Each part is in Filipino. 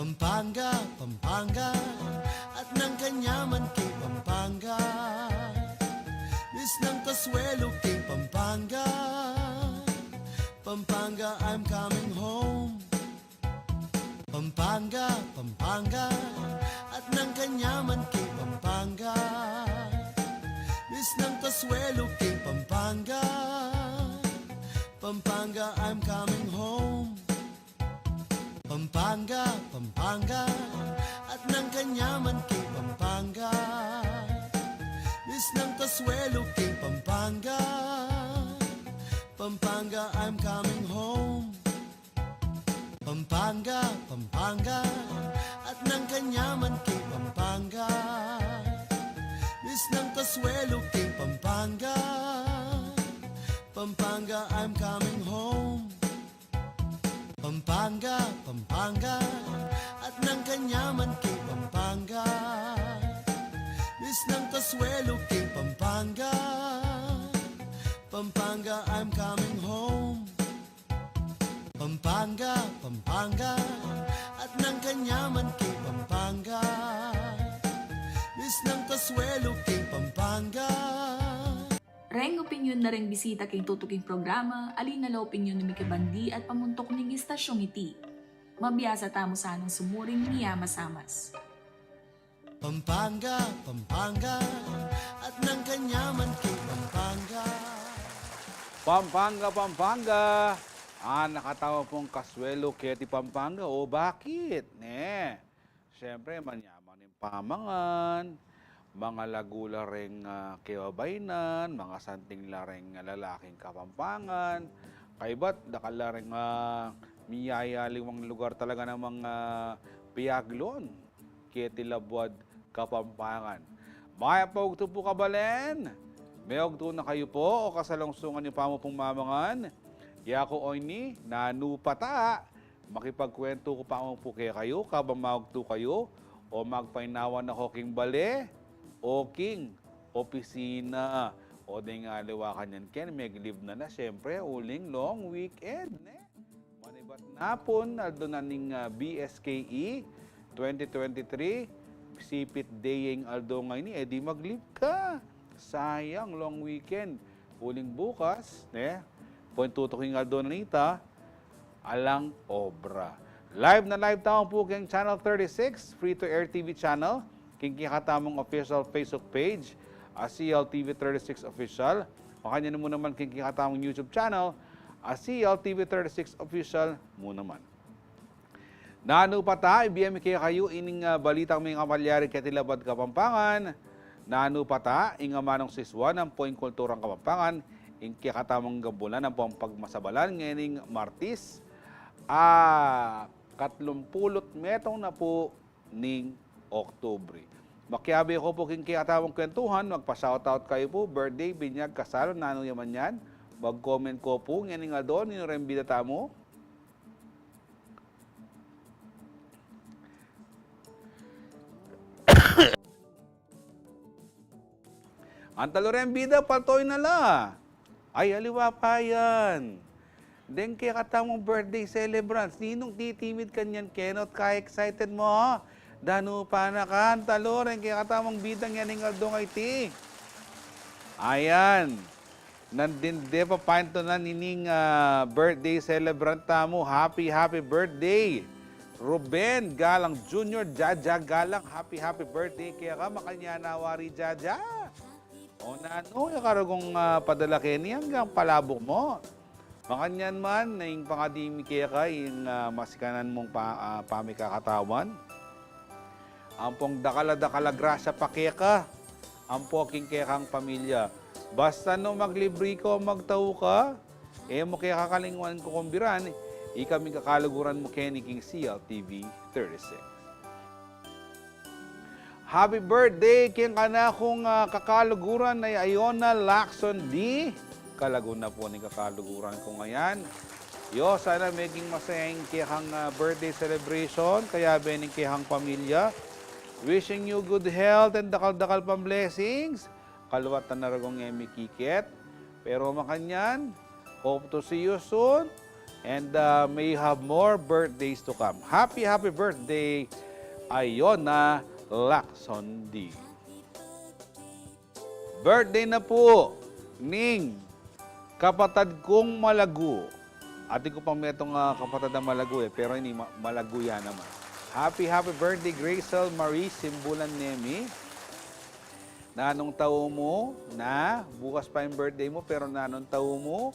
Pampanga, Pampanga, at ng kanyaman kay Pampanga. Miss ng Kasuelo kay Pampanga. Pampanga, I'm coming home. Pampanga, Pampanga, at ng kanyaman kay Pampanga. Miss ng Kasuelo kay Pampanga. Pampanga, I'm coming home. Pampanga, Pampanga, at ng kanyaman kay Pampanga. Miss ng Kasuelo kay Pampanga. Pampanga, I'm coming home. Pampanga, Pampanga, at ng kanyaman kay Pampanga. Miss ng Kasuelo kay Pampanga. Pampanga, I'm coming home. Pampanga, Pampanga, at ng kanyaman kay Pampanga. Miss ng Kasuelo kay Pampanga. Pampanga, I'm coming home. Pampanga, Pampanga, at ng kanyaman kay Pampanga. Miss ng Kasuelo kay Pampanga. Reng opinyon na ring bisita kay tutuking programa, alin na la opinyon ni Mikibandi at pamuntok ning istasyong iti. Mabiyasa tamo sa anong sumuring niya masamas. Pampanga, Pampanga, at ng kanyaman kay Pampanga. Pampanga, Pampanga. Nakatawa pong Kasuelo kaya ti Pampanga. O bakit? Siyempre, manyaman yung pamangan. Mga lagula ring kiwabainan, mga santing laring lalaking kapampangan. Kaibat, dakala ring miyayaling mga lugar talaga ng mga piyaglon. Kaya tilabwad kapampangan. Maya pa ugto po kabalen. May ugto na kayo po o kasalungsungan yung pamupong mamangan. Yako oy ni, nanupata. Makipagkwento ko pa po kayo, kabang maugto kayo o magpainawan na hoking bale. O king, opisina, o di nga liwakan yan ken, may live na siyempre, uling long weekend. Manibat napon, aldo na ning BSKE 2023, sipit daying aldo ngayon, di mag-live ka. Sayang, long weekend. Uling bukas, point tutuking aldo na nita, alang obra. Live na live taong po keng Channel 36, free-to-air TV channel, kikikatamong official Facebook page, CLTV 36 Official. O kanya mo naman kikikatamong YouTube channel, CLTV 36 Official mo naman. Nano pa ta, ibiyami kayo ining balitang may kapalyari katilabad Kapampangan. Nano pa ta, inga manong siswan ang poing kulturang Kapampangan, ing kikatamong gabulan ang pagmasabalan ngayon Martis. 30 metong na po ning Oktubre. Makiabi ko po king kiyatawang kwentuhan, magpa-shoutout kayo po, birthday, binyag, kasal, nano yaman yan. Mag-comment ko po, ngayon nga doon, ninurembida tamo. Ang talorembida, paltoy na la. Ay, aliwa pa yan. Den kaya katamong birthday celebrants, ninong titimid kanyan kenot, kaya excited mo, dano pa na kan, taloren, kaya katamang bidang yan ng aldong IT. Ayan. Nandinde pa painto na nining birthday celebrant tamo. Happy birthday. Ruben Galang Jr., Jaja Galang, happy birthday. Kaya ka makanya nawari Jaja. O nano, yakaragong padala kini hanggang palabok mo. Makanyan man, na yung pangadimi kaya ka, yung masikanan mong pamikakatawan. Ampong dakala grasya pa kaya ka. Ampoking kaya kang pamilya. Basta no maglibre ko, magtao ka, mo kaya kakalingwan ko kumbiran, ikami kakaluguran mo kaya ni King CLTV 36. Happy birthday king kanakong kakaluguran na Iona Lacson D. Kalaguna po ni kakaluguran ko ngayon. Yo, sana making masayang kihang birthday celebration, kaya bening kihang pamilya. Wishing you good health and dakal-dakal pang blessings. Kaluwat na naragong Emi Kiket. Pero makanyan, hope to see you soon. And may you have more birthdays to come. Happy birthday, Ayona Lacson-D. Birthday na po, Ning, kapatid kong Malago. Ate ko pang may itong kapatid na Malago pero hindi Malago yan naman. Happy birthday, Gracel Marie Simbulan Nemi. Nanong tao mo na, bukas pa yung birthday mo, pero nanong tao mo.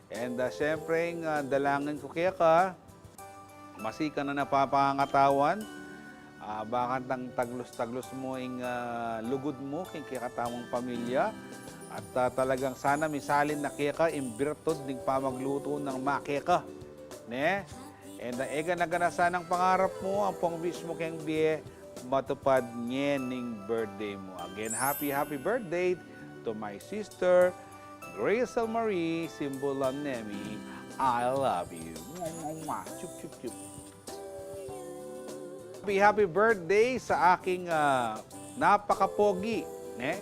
And syempre, dalangin ko kaya ka, masika na napapangatawan, baka tang taglos-taglos mo yung lugod mo, kaya katamang pamilya. At talagang sana misalin na kaya ka, imbirtod ng pamagluto ng makeka. Ne? And ega na ganasan ang pangarap mo, ang pang-wish mo kayang biye, matupad niya ng birthday mo. Again, happy birthday to my sister, Gracel Marie Simbulan Nemi. I love you. Chup, chup, chup. Happy birthday sa aking napakapogi. Ne?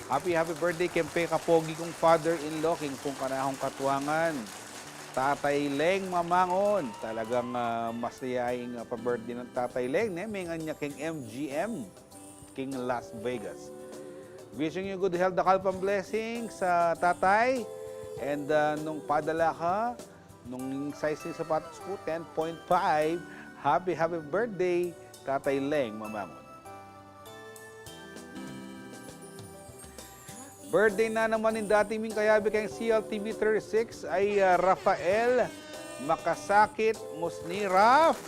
Happy birthday kempe kapogi kong father-in-law, king kong kanahong katuangan. Tatay Leng Mamangon. Talagang masayaing pa-birthday ng Tatay Leng. Ne? May nga king MGM, King Las Vegas. Wishing you good health, dakal pang blessings sa tatay. And nung padala ka, nung size ng sapatos ko, 10.5. Happy birthday, Tatay Leng Mamangon. Birthday na naman ng dati ming kayabi kayong CLTV 36 ay Rafael Makasakit Musni Raf.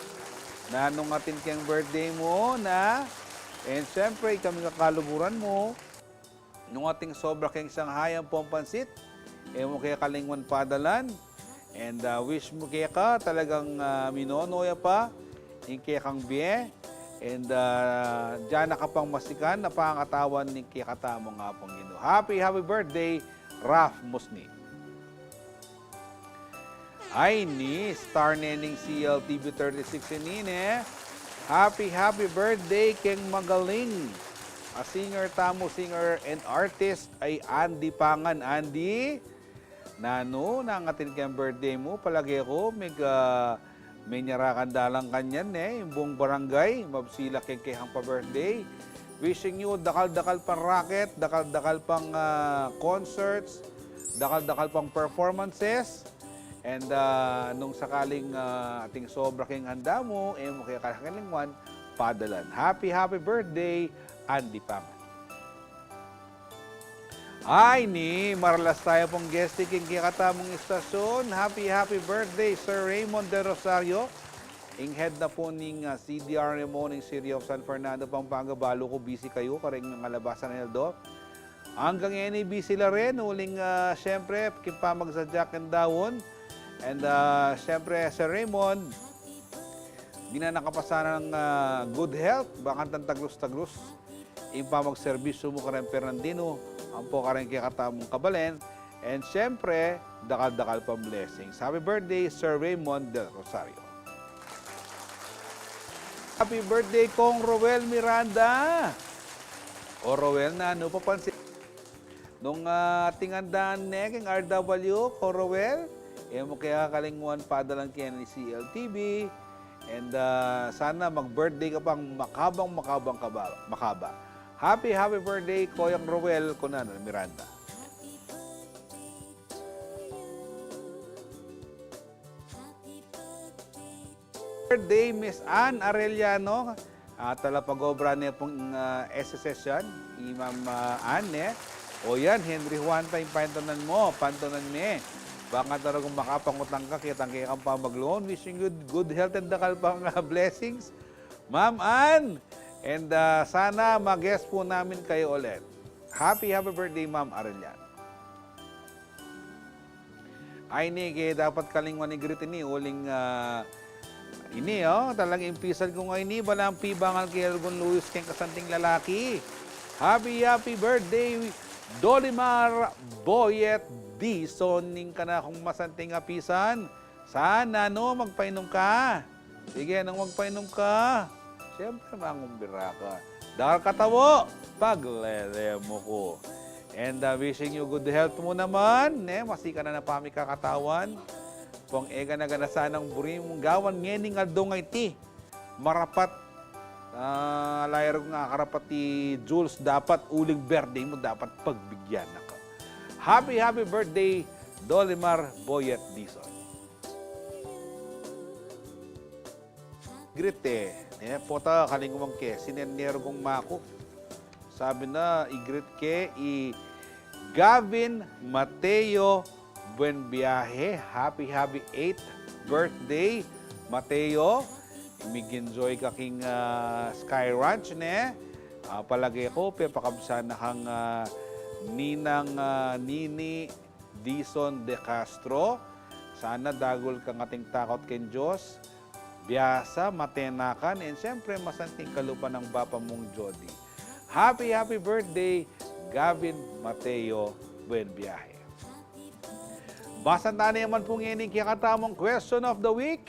Na nung atin kayang birthday mo na, and siyempre kami kakaluburan mo, nung ating sobra kayong Shanghaian Pompansit, mo kaya kalingwan padalan, and wish mo kaya ka, talagang minonoya pa, yung kaya kang biye, and dyan na ka pang masikan, na pangatawan ni kaya katamo nga pang ino. Happy birthday, Raf Musni. Ay ni, star nening CLTV 36 inine. Happy birthday keng magaling. A singer, singer and artist ay Andy Pangan. Andy, nano, nangatin kang birthday mo, palagi ko, may nyarakan dalang kanyan yung buong barangay, mabsila keng pa-birthday. Wishing you dakal-dakal pang racket, dakal-dakal pang concerts, dakal-dakal pang performances. And nung sakaling ating sobra keng handa mo, mo kaya kakalingwan, padalan. Happy birthday, Andy Pangan. Ay ni, maralas tayo pong guesting kaya katamong istasyon. Happy birthday, Sir Raymond de Rosario. Ing head na po ng CDR mo ng City of San Fernando, Pampanga. Balo ko, busy kayo, karing ng alabasan ng Eldo. Hanggang yan busy la rin. Uling, syempre, kimpamag sa Jack and Dawon. And syempre, Sir Raymond, di na nakapasa ng good health, baka taglos-taglos. Impamag-servisyo mo ka rin Fernandino, ang po ka rin kakatamong kabalen. And syempre, dakal-dakal pang blessings. Happy birthday, Sir Raymond del Rosario. Happy birthday, Kong Roel Miranda. O Roel, na ano papansin? Nung tingandaan king RW, Kong Roel, mo kaya kalingwan padalang kaya ni CLTV. And sana mag-birthday ka pang makaba. Happy birthday, Koyang Roel Conan Miranda. Birthday, Miss Ann Arellano. Talapagobra niya pong SSS yan. Ma'am Ann, O yan, Henry Juan tayong pantonan me. Baka talagang makapangutang ka, kitang kaya kang pamagloon. Wishing you good health and dakal pang blessings. Ma'am Ann, and sana mag-guest po namin kayo ulit. Happy birthday, Ma'am Arellano. Ay ni, dapat kalingwan ni Grit ini, uling talagang impisan ko nga ini, balang pibangal kay Elgon Luis keng kasanting lalaki. Happy birthday, Dolimar Boyet Dison, ning ka na kung masanting apisan. Sana, magpainom ka. Sige, nang magpainom ka. Siyempre, mangumbira ka. Dahil katawo, paglele mo ko. And wishing you good health mo naman. Masika na pami kakatawan. Kung ega na ganasa ng burim gawan ngening adong iti. Marapat layar nga karapat ti Jules dapat uling birthday mo dapat pagbigyan ako. Happy birthday Dolimar Boyet Dizon. Grite, pota kalingumang ke sinenero kong mako. Sabi na igrit ke Gavin Mateo Buenviaje. Happy 8th birthday Mateo. Mig-enjoy ka king Sky Ranch ne. Palagi ko pakabsan na kang ninang Nini Dizon de Castro. Sana dagol kang ating takot ken Diyos. Biyasa, matenakan, and siyempre masanting kalupa ng bapa mong Jody. Happy birthday, Gavin Mateo Buenviaje. Basta na naman pong ining kikatamong question of the week.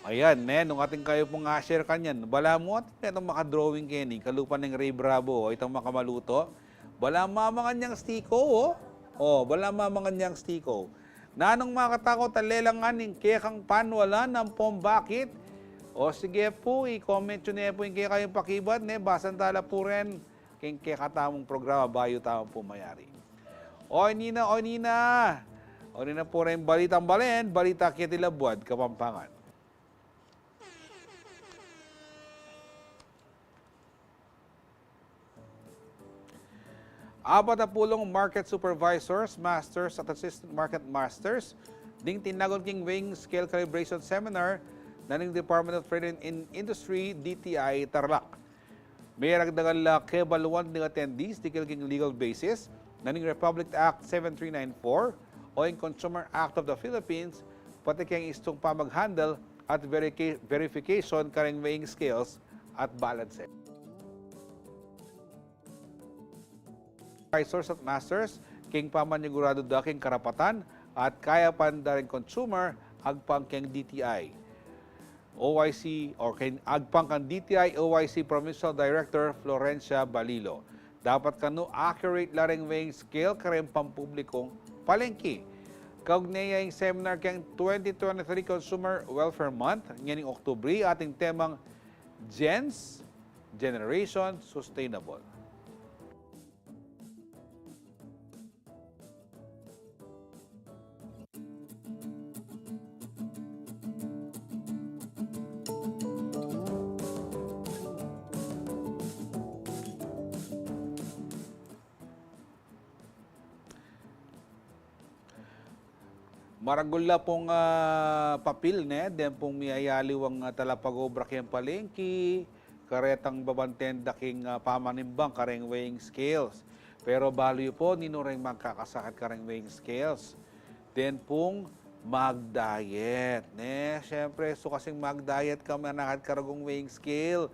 Ayan, nung ating kayo pong share kanyan, bala mo at itong makadrawing kini, kalupan ng Ray Bravo, itong makamaluto, bala mamangan niyang stiko, bala mamangan niyang stiko. Nanong makatakot alelangan ng kekang panwala ng pombakit. O sige po, i-comment nyo na po yung kaya kayong pakibad, basan tala po rin king kekatamong programa, bayo tamang pumayari. Oy Nina po rin balitang balen, balita kitilabuad, Kapampangan. Apat na pulong market supervisors, masters at assistant market masters ding tinagon king weighing scale calibration seminar na ng Department of Trade and Industry, DTI, Tarlac. May ragdagan la kebaluan ng attendees dikil king legal basis na ng Republic Act 7394 o yung Consumer Act of the Philippines pati kayong istong pamag-handle at verification karing weighing scales at balance. Supervisors at masters, king pamanigurado da king karapatan at kaya panda rin consumer agpang king DTI. OIC or king agpang kang DTI OIC Provincial Director Florencia Balilo. Dapat kanu accurate laring weighing scale karing pampublikong palengke. Kaugnay yung seminar kang 2023 Consumer Welfare Month nganing Oktubre ating temang Gens Generation Sustainable. Maragula pong papil den pong miayaliw ang talapagobra kayang palengki, karetang babantenda king pamanimbang kareng weighing scales. Pero baliw po, ninureng magkakasakit kareng weighing scales. Then pong mag-diet. Siyempre, so kasing mag-diet ka, manakad karagong weighing scale,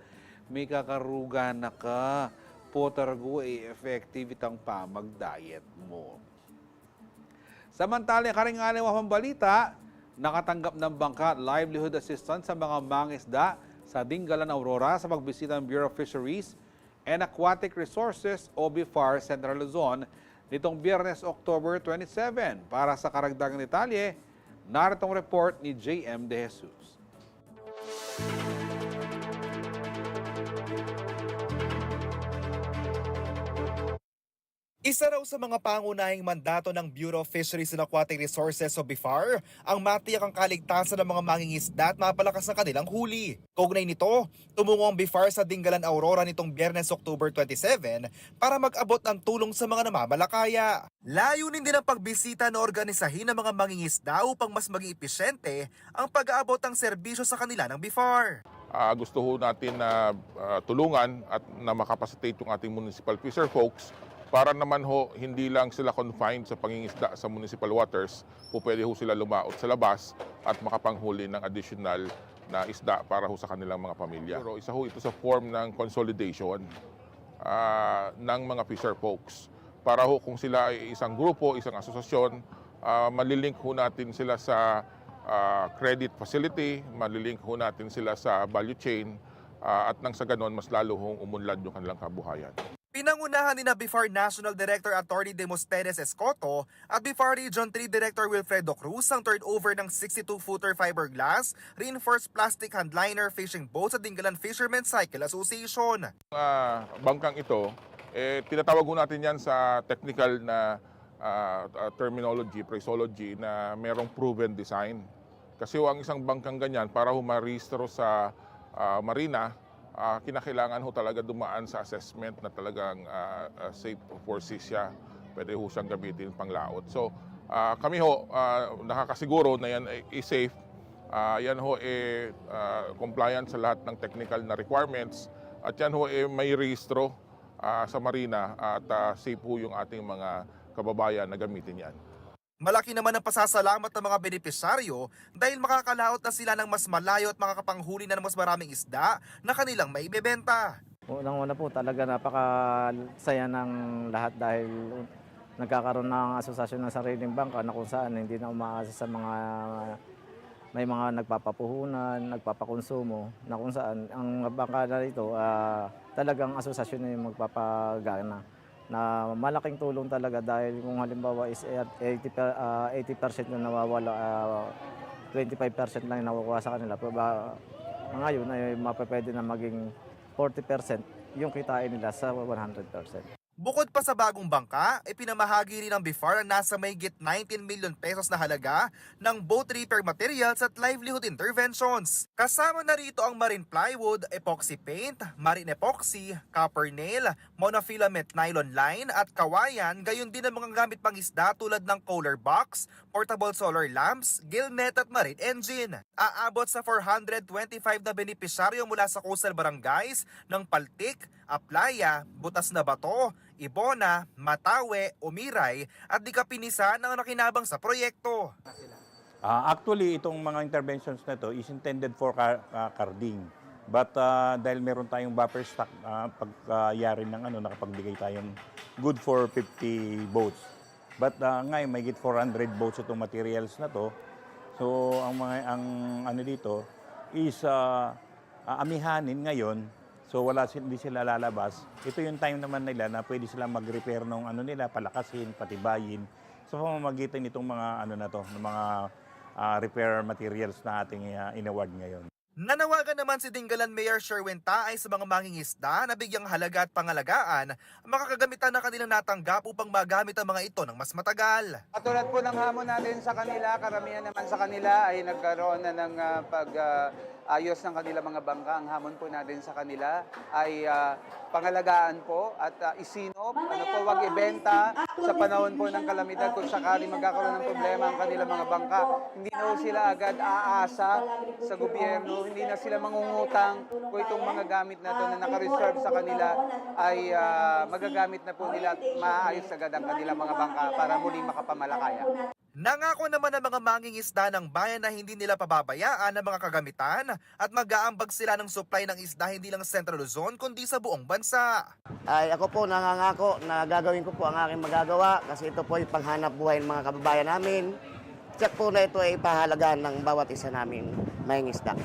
may kakaruga na ka, potargo effective itang pamag-diet mo. Samantala, karingali wapang balita, nakatanggap ng bangka livelihood assistance sa mga mangisda sa Dingalan, Aurora sa pagbisita ng Bureau of Fisheries and Aquatic Resources o BIFAR Central Luzon nitong Biyernes, October 27. Para sa karagdagang detalye, naritong report ni JM De Jesus. Isa raw sa mga pangunahing mandato ng Bureau of Fisheries and Aquatic Resources o BIFAR ang matiyak ang kaligtasan ng mga mangingisda at mapalakas ang kanilang huli. Kaugnay nito, tumungo ang BIFAR sa Dingalan, Aurora nitong Biyernes, October 27 para mag-abot ng tulong sa mga namamalakaya. Layunin din ang pagbisita na organisahin ng mga mangingisda upang mas maging epesyente ang pag-aabot ng serbisyo sa kanila ng BIFAR. Gusto ho natin na tulungan at na makapacitate yung ating municipal fisher folks para naman ho, hindi lang sila confined sa pangingisda sa municipal waters, po pwede ho sila lumaot sa labas at makapanghuli ng additional na isda para ho sa kanilang mga pamilya. Pero isa ho ito sa form ng consolidation ng mga fisher folks. Para ho kung sila ay isang grupo, isang asosasyon, malilink ho natin sila sa credit facility, malilink ho natin sila sa value chain at nang sa ganon mas lalo hong umunlad yung kanilang kabuhayan. Pinangunahan ni na BIFAR National Director Attorney Demostenes Escoto at BIFAR Region 3 Director Wilfredo Cruz ang turnover ng 62-footer fiberglass reinforced plastic handliner fishing boat sa Dingalan Fishermen's Cycle Association. Bangkang ito, tinatawag ho natin yan sa technical na terminology, phraseology na merong proven design. Kasi ang isang bangkang ganyan, para humarehistro sa marina, kinakailangan ho talaga dumaan sa assessment na talagang safe for sea siya. Pwede ho siyang gamitin panglaot. So kami ho nakakasiguro na yan ay safe. Yan ho compliant sa lahat ng technical na requirements. At yan ho may rehistro sa marina at safe ho yung ating mga kababayan na gamitin yan. Malaki naman ang pasasalamat ng mga benepisyaryo dahil makakalaot na sila ng mas malayo at makakapanghuli na ng mas maraming isda na kanilang maibebenta. Unang-una po talaga napakasaya ng lahat dahil nagkakaroon ng asosasyon ng sariling bangka na kung saan hindi na umaasa sa mga may mga nagpapapuhunan, nagpapakonsumo na kung saan ang bangka na ito talagang asosasyon na yung magpapagana. Na malaking tulong talaga dahil kung halimbawa is 80% na nawawala, 25% lang yung nakukuha sa kanila. Ngayon ay mapapwede na maging 40% yung kitain nila sa 100%. Bukod pa sa bagong bangka, ipinamahagi rin ng BIFAR ang nasa mahigit 19 million pesos na halaga ng boat repair materials at livelihood interventions. Kasama na rito ang marine plywood, epoxy paint, marine epoxy, copper nail, monofilament nylon line at kawayan, gayon din ang mga gamit pang isda tulad ng cooler box, portable solar lamps, gill net at marine engine. Aabot sa 425 na benepisyaryo mula sa coastal barangays ng Paltik, Aplaya, Butas na Bato, Ibona, Matawe, Umiray at Dikapinisan ang nakinabang sa proyekto. Actually, itong mga interventions na ito is intended for carding. But dahil meron tayong buffer stock, pagkayari ng nakapagbigay tayong good for 50 boats. But ngayon, may git 400 boats itong materials na to. So, ang dito is amihanin ngayon. So hindi sila lalabas. Ito yung time naman nila na pwede sila mag-repair ng nila, palakasin, patibayin. So pamamagitan nitong mga ng mga repair materials na ating inaward ngayon. Nanawagan naman si Dingalan Mayor Sherwin Taay sa mga mangingisda na bigyang halaga at pangalagaan ang makakagamitan na kanilang natanggap upang magamit ang mga ito ng mas matagal. Katulad po ng hamon natin sa kanila, karamihan naman sa kanila ay nagkaroon na ng ayos ng kanilang mga bangka. Ang hamon po natin sa kanila ay pangalagaan po at isinop, wag ibenta sa panahon po ng kalamidad kung sakali magkakaroon ng problema ang kanilang mga bangka. Hindi na sila agad aasa sa gobyerno, hindi na sila mangungutang kung itong mga gamit na ito na naka-reserve sa kanila ay magagamit na po nila at maayos agad ang kanilang mga bangka para muling makapamalakaya. Nangako naman ang mga mangingisda ng bayan na hindi nila pababayaan ang mga kagamitan at mag-aambag sila ng supply ng isda hindi lang sa Central Luzon kundi sa buong bansa. Ay ako po nangangako na gagawin ko po ang aking magagawa kasi ito po ay panghanap buhay ng mga kababayan namin. Check po na ito ay pahalagaan ng bawat isa namin mangingisda.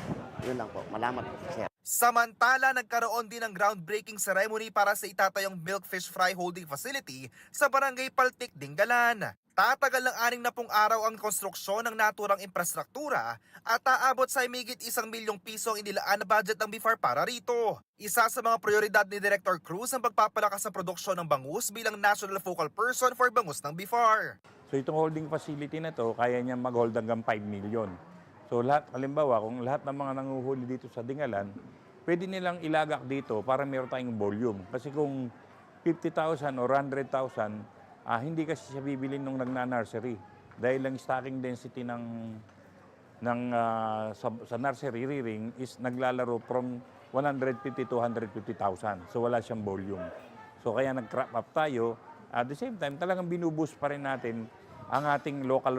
Yun lang po. Malamat po, sir. Samantala, nagkaroon din ng groundbreaking ceremony para sa itatayong Milkfish Fry Holding Facility sa Barangay Paltik, Dingalan. Tatagal ng 60 araw ang konstruksyon ng naturang infrastruktura at aabot sa higit 1 milyong piso ang inilaan na budget ng BIFAR para rito. Isa sa mga prioridad ni Director Cruz ang pagpapalakas ng produksyon ng bangus bilang national focal person for bangus ng BIFAR. So itong holding facility na to, kaya niya mag-hold hanggang 5 million. So halimbawa, kung lahat ng mga nanguhuli dito sa Dingalan, pwede nilang ilagak dito para meron tayong volume. Kasi kung 50,000 or 100,000, hindi kasi siya bibilin nung nagna-nursery. Dahil ang stocking density sa nursery rearing is naglalaro from 150 to 150,000. So wala siyang volume. So kaya nag-crop up tayo. At the same time, talagang binuboost pa rin natin ang ating local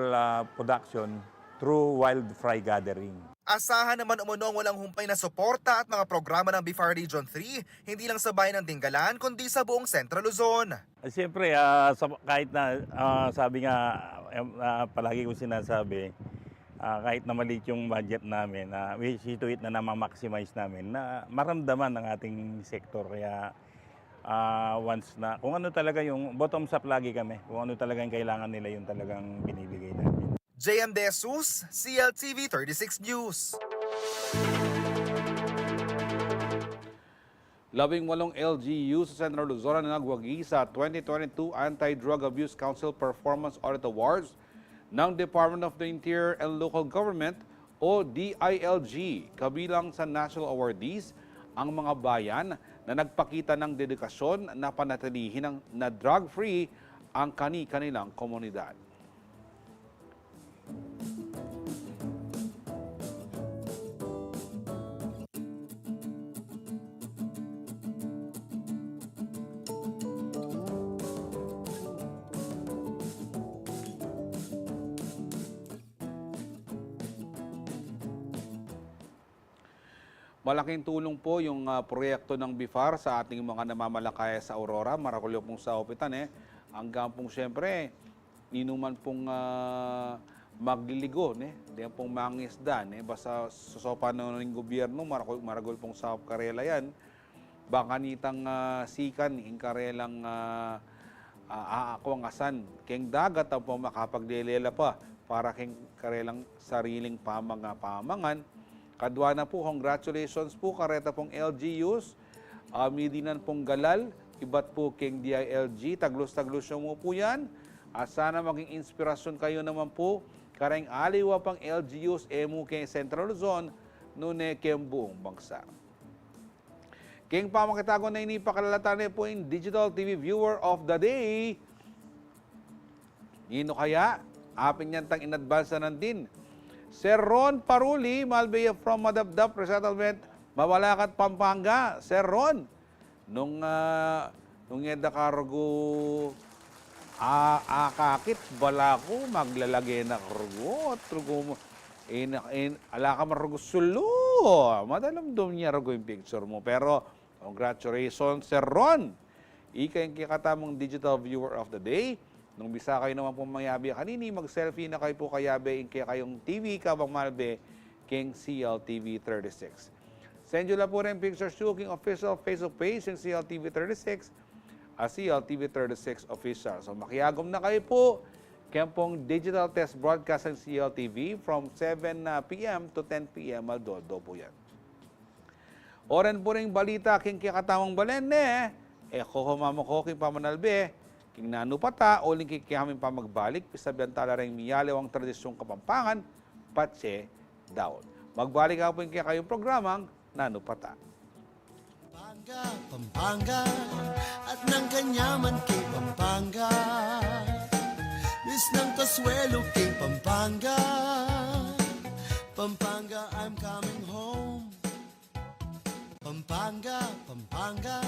production through wild fry gathering. Asahan naman umano ang walang humpay na suporta at mga programa ng BIFAR Region 3, hindi lang sa bayan ng Dingalan, kundi sa buong Central Luzon. Siyempre, kahit na sabi nga, palagi kong sinasabi, kahit na maliit yung budget namin, we see to it na ma-maximize namin, na maramdaman ng ating sektor. Kaya once na, kung ano talaga yung bottoms up lagi kami, kung ano talaga yung kailangan nila, yung talagang binibigay namin. JM De Jesus, CLTV 36 News. 18 LGU sa Central Luzon na nagwagi sa 2022 Anti-Drug Abuse Council Performance Audit Awards ng Department of the Interior and Local Government o DILG. Kabilang sa national awardees ang mga bayan na nagpakita ng dedikasyon na panatilihin na drug-free ang kani-kanilang komunidad. Malaking tulong po yung proyekto ng BIFAR sa ating mga namamalakaya sa Aurora, Maracolio pong sa Opitan. Hanggang pong siyempre, inuman pong magliligo, diyan pong mangisda. Basta susopa ng gobyerno, Maragol pong sa Karela yan. Baka nitang sikan, in Karelang aakwangasan. Keng dagat ang po makapagdelela pa para keng Karelang sariling pamangan. Kadwa na po, congratulations po, kareta pong LGUs, Midinan pong Galal, iba't po keng DILG, taglos-taglos mo po yan. At sana maging inspirasyon kayo naman po, kareng aliwa pang LGUs, emu keng Central Luzon, nune keng buong bangsa. Keng pamakitago na inipakalatan po yung Digital TV Viewer of the Day. Yino kaya, apin yan tang in-advance na din. Sir Ron Paruli, Malbea from Madabdab Resettlement, Mabalacat, Pampanga. Sir Ron, nung yeda kargo akakit, bala ko, maglalagay na kargo. Trugo mo, ala ka margo sulo. Madalam doon niya rago yung picture mo. Pero, congratulations, Sir Ron. Ika yung kikatamang Digital Viewer of the Day. Nung bisa kayo naman po mayabi kanini, mag-selfie na kayo po kayabe kaya kayong TV kabang malbe king CLTV 36. Send nyo lang po rin pictures to king official Facebook page ng CLTV 36 CLTV 36 official. So makiyagom na kayo po kaya pong digital test broadcast ng CLTV from 7 p.m. to 10 p.m. Aldodo po yan. Oran po rin balita king kikatamang balen kuhumamo ko king pamanalbe king nanupata, uling kikihamin pa magbalik, pisabihan tala rin miyalew ang tradisyong Kapampangan, patse daon. Magbalik ako po yung kayong programang Nanupata. Pampanga, Pampanga, at ng kanyaman kay Pampanga. Miss ng Kasuelo kay Pampanga. Pampanga, I'm coming home. Pampanga, Pampanga,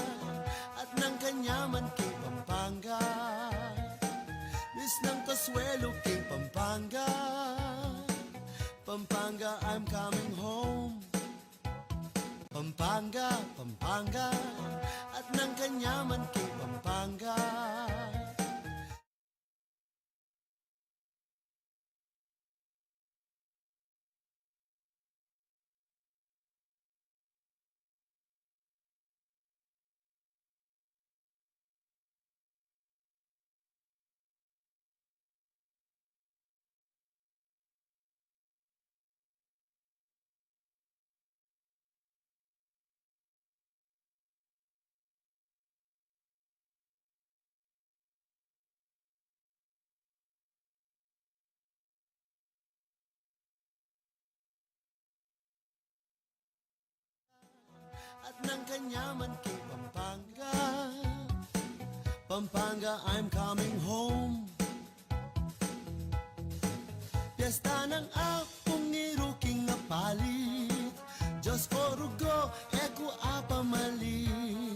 at ng kanyaman kay Pampanga. Miss ng Kasuelo kay Pampanga. Pampanga, I'm coming home. Pampanga, Pampanga, at ng kanyaman kay Pampanga. At ng kanyaman kay Pampanga. Pampanga, I'm coming home. Piyesta ng akong iruking na palit. Diyos ko rugo, eko apamalit.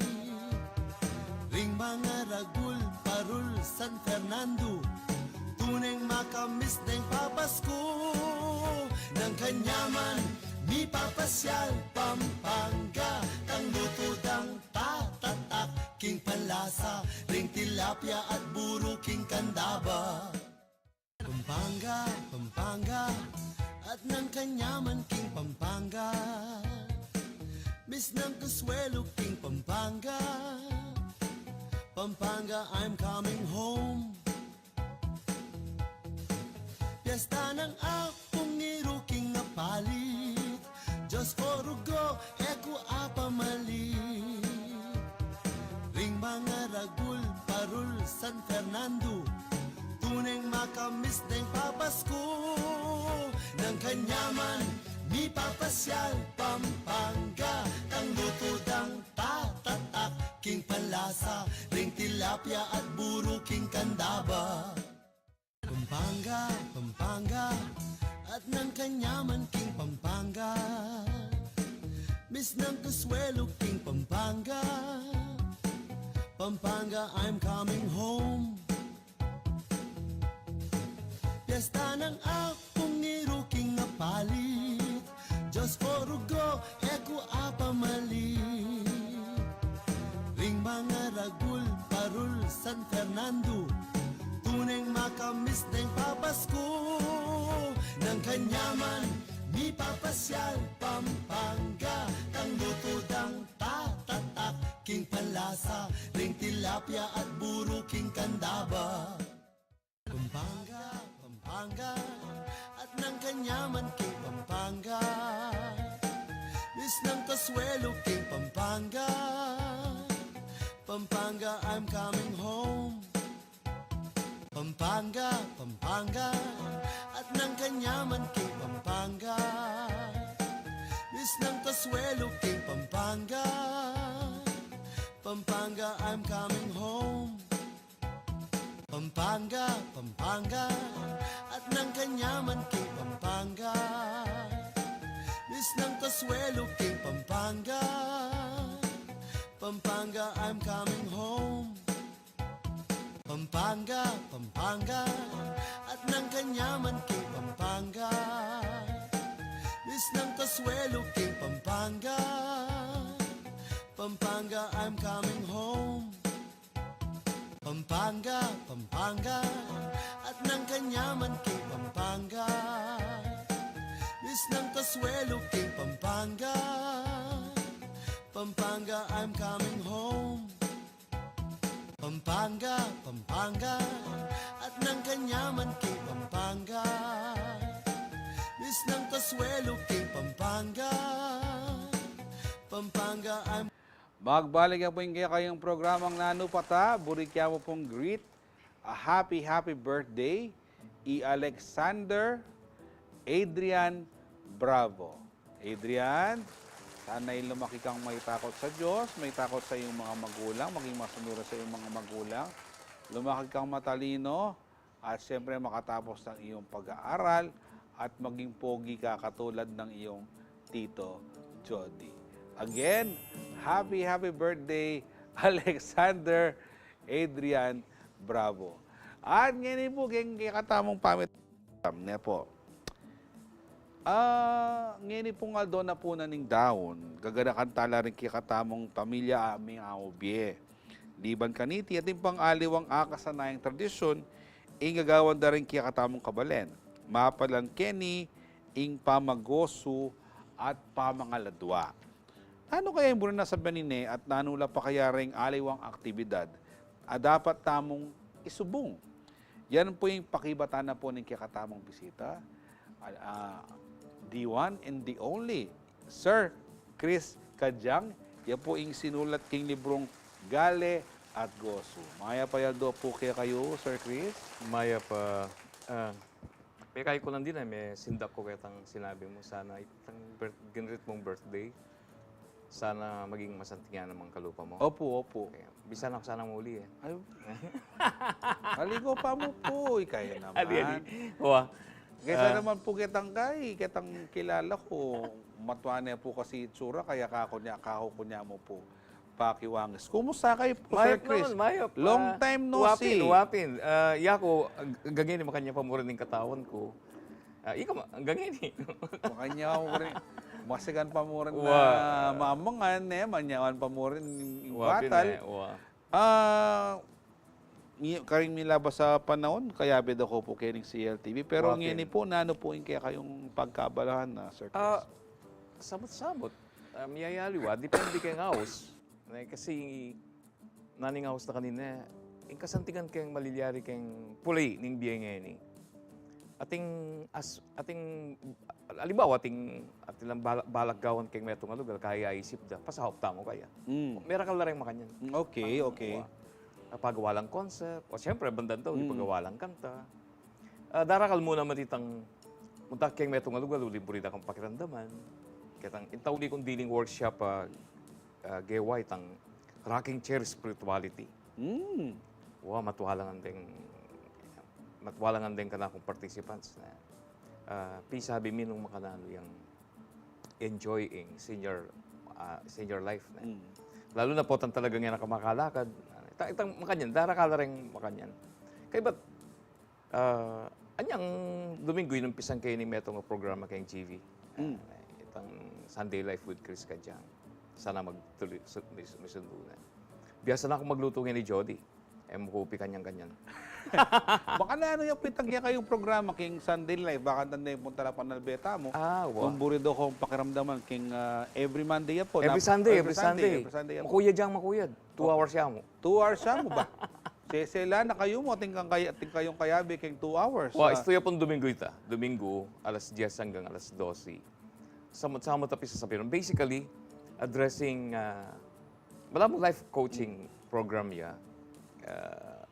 Ring mga ragul, parul, San Fernando. Tuneng makamis ng papasko. Ng kanyaman, mi papasyal Pampanga. Tang lutudang tatatak, king palasa, ring tilapia at buro king kandaba. Pampanga, Pampanga, at ng kanyaman king Pampanga. Miss ng Kasuelo king Pampanga. Pampanga, I'm coming home. Piyesta ng akong niruking nga palit, Diyos ko rugo, eko apamalit. Ring mga ragul, parul, San Fernando, tuneng makamis ng papasko. Ng kanyaman, mi papasyal, Pampanga, tang lutudang tatatak, king palasa, ring tilapia at buro, king kandaba. Pampanga, Pampanga, at ng kanyaman, king Pampanga. Miss ng Consuelo, king Pampanga. Pampanga, I'm coming home. Piyesta ng akong niruking nga palit, Diyos ko rugo, eko apamalit. Ring mga ragul, parul, San Fernando, tuneng makamis ng papasko. Ng kanyaman, mi papasyal, Pampanga, tang lutudang tatatak, king palasa, ring tilapia at buro, king kandaba. Pampanga, Pampanga, at ng kanyaman, king Pampanga. Miss ng Consuelo, king Pampanga. Pampanga, I'm coming home. Pampanga, Pampanga, at ng kanyaman, king Pampanga. Miss ng Consuelo, king Pampanga. Pampanga, I'm coming home. Pampanga, Pampanga, at ng kanyaman, king Pampanga. Miss ng Consuelo, king Pampanga. Pampanga, I'm coming home. Pampanga, Pampanga, at ng kanyaman, king Pampanga. Miss ng Consuelo, king Pampanga. Pampanga, I'm coming home. Pampanga, Pampanga, at ng kanyaman, king Pampanga. Miss ng Consuelo, king Pampanga. Pampanga, I'm coming home. Pampanga, Pampanga, at ng kanyaman, king Pampanga. Miss ng Consuelo, king Pampanga. Pampanga, I'm... Magbalik po yung kayong programang Nanupata. Burikya mo pong greet. A happy birthday. Alexander Adrian Bravo. Adrian, sana'y lumaki kang may takot sa Diyos, may takot sa iyong mga magulang, maging masunod sa iyong mga magulang. Lumaki kang matalino at siyempre makatapos ng iyong pag-aaral at maging pogi ka katulad ng iyong tito Jody. Again, happy birthday, Alexander Adrian Bravo. At ngayon po, katamong pamit. Ne po. Ngayon po nga doon na po naning daon. Gaganakan tala rin kikatamong pamilya aming aobye. Liban kaniti at yung pang-aliwang akasanayang tradisyon, ingagawan da rin kikatamong kabalen. Mapalan keni, ing pamagosu at pamangaladwa. Ano kaya yung muna nasa banine at nanula pa kaya rin aliwang aktibidad at dapat tamong isubong? Yan po yung pakibatan na po ng kikatamong bisita. The one and the only, Sir Chris Kadyang. Yan po yung sinulat king librong Gale at Gosu. Maya pa yaldo po kaya kayo, Sir Chris? Maya pa. May kayo ko lang din may sindak ko kaya sinabi mo. Sana itang ginrit mong birthday. Sana maging masantingan naman kalupa mo. Opo. Kaya, bisan ako sana muli eh. Ay, aligo pa mo po. Kaya naman. Ali. Wa. Kaya naman po kitang kilala ko. Matwane po kasi itsura, kaya kako niya mo po. Pakiwangis. Kumusta kayo po, Sir Chris? Mayop. Long time no see. Wapin. Yako, gangin makanya pa mo rin yung katawan ko. Ikaw, gangin eh. Makanya mo rin. Masigan pa mo rin na mamangan, manyawan pa mo rin yung batal. Karing milabas sa panahon, kaya beda ko po kining CLTV. Pero ngayon po, nano po yung kaya kayong pagkabalahan na, Sir Chris? Sabot-sabot. Miyayaliwa, depende kay ngaos. Kasi naning house na kanina, yung kasantingan kayong maliliari kayong puli ning biyeng ngeni. Ating alibaw ating lang balaggawan kayong metong lugar kaya isip da pasahop tamo kaya. Meron ka lang makanyan. Okay, okay. Pagawa lang concept, o siyempre bandan daw, pagawa lang kanta. Darakal muna matitang muntak kayong metong lugar, uliburi da kang pakiramdaman. Kitang intawli kong dealing workshop gewa itang rocking chair spirituality. Wow, matuwalangan din ka na akong participants na please sabi mi nung makanano yung enjoying senior life na. Lalo na po tan talagang yan nakamakalakad. Itang makanyan, darakala rin makanyan. Kaya ba't anyang Domingo yun umpisan kayo ni metong programa kayong GV. Itang Sunday Life with Chris Kadyang. Sana magtuloy misundo na. Biasa na akong magluto ni Jody. Mukupi kanyang-kanyan. Baka na ano yung pitag niya kayong programa king Sunday Live, baka na yung punta na panalbeta mo. Wow. Kung burido kong pakiramdaman king every Monday yan po. Every Sunday. yan po. Makuya diyang makuyad. 2 hours siya mo. 2 hours siya mo ba? Sesela na kayo mo, ting kayong kayabi king 2 hours. Wow, ito yung Domingo ita. Domingo, alas 10 hanggang alas 12. Samot-samot tapos sasabihin. Basically, addressing, wala mo life coaching program ya.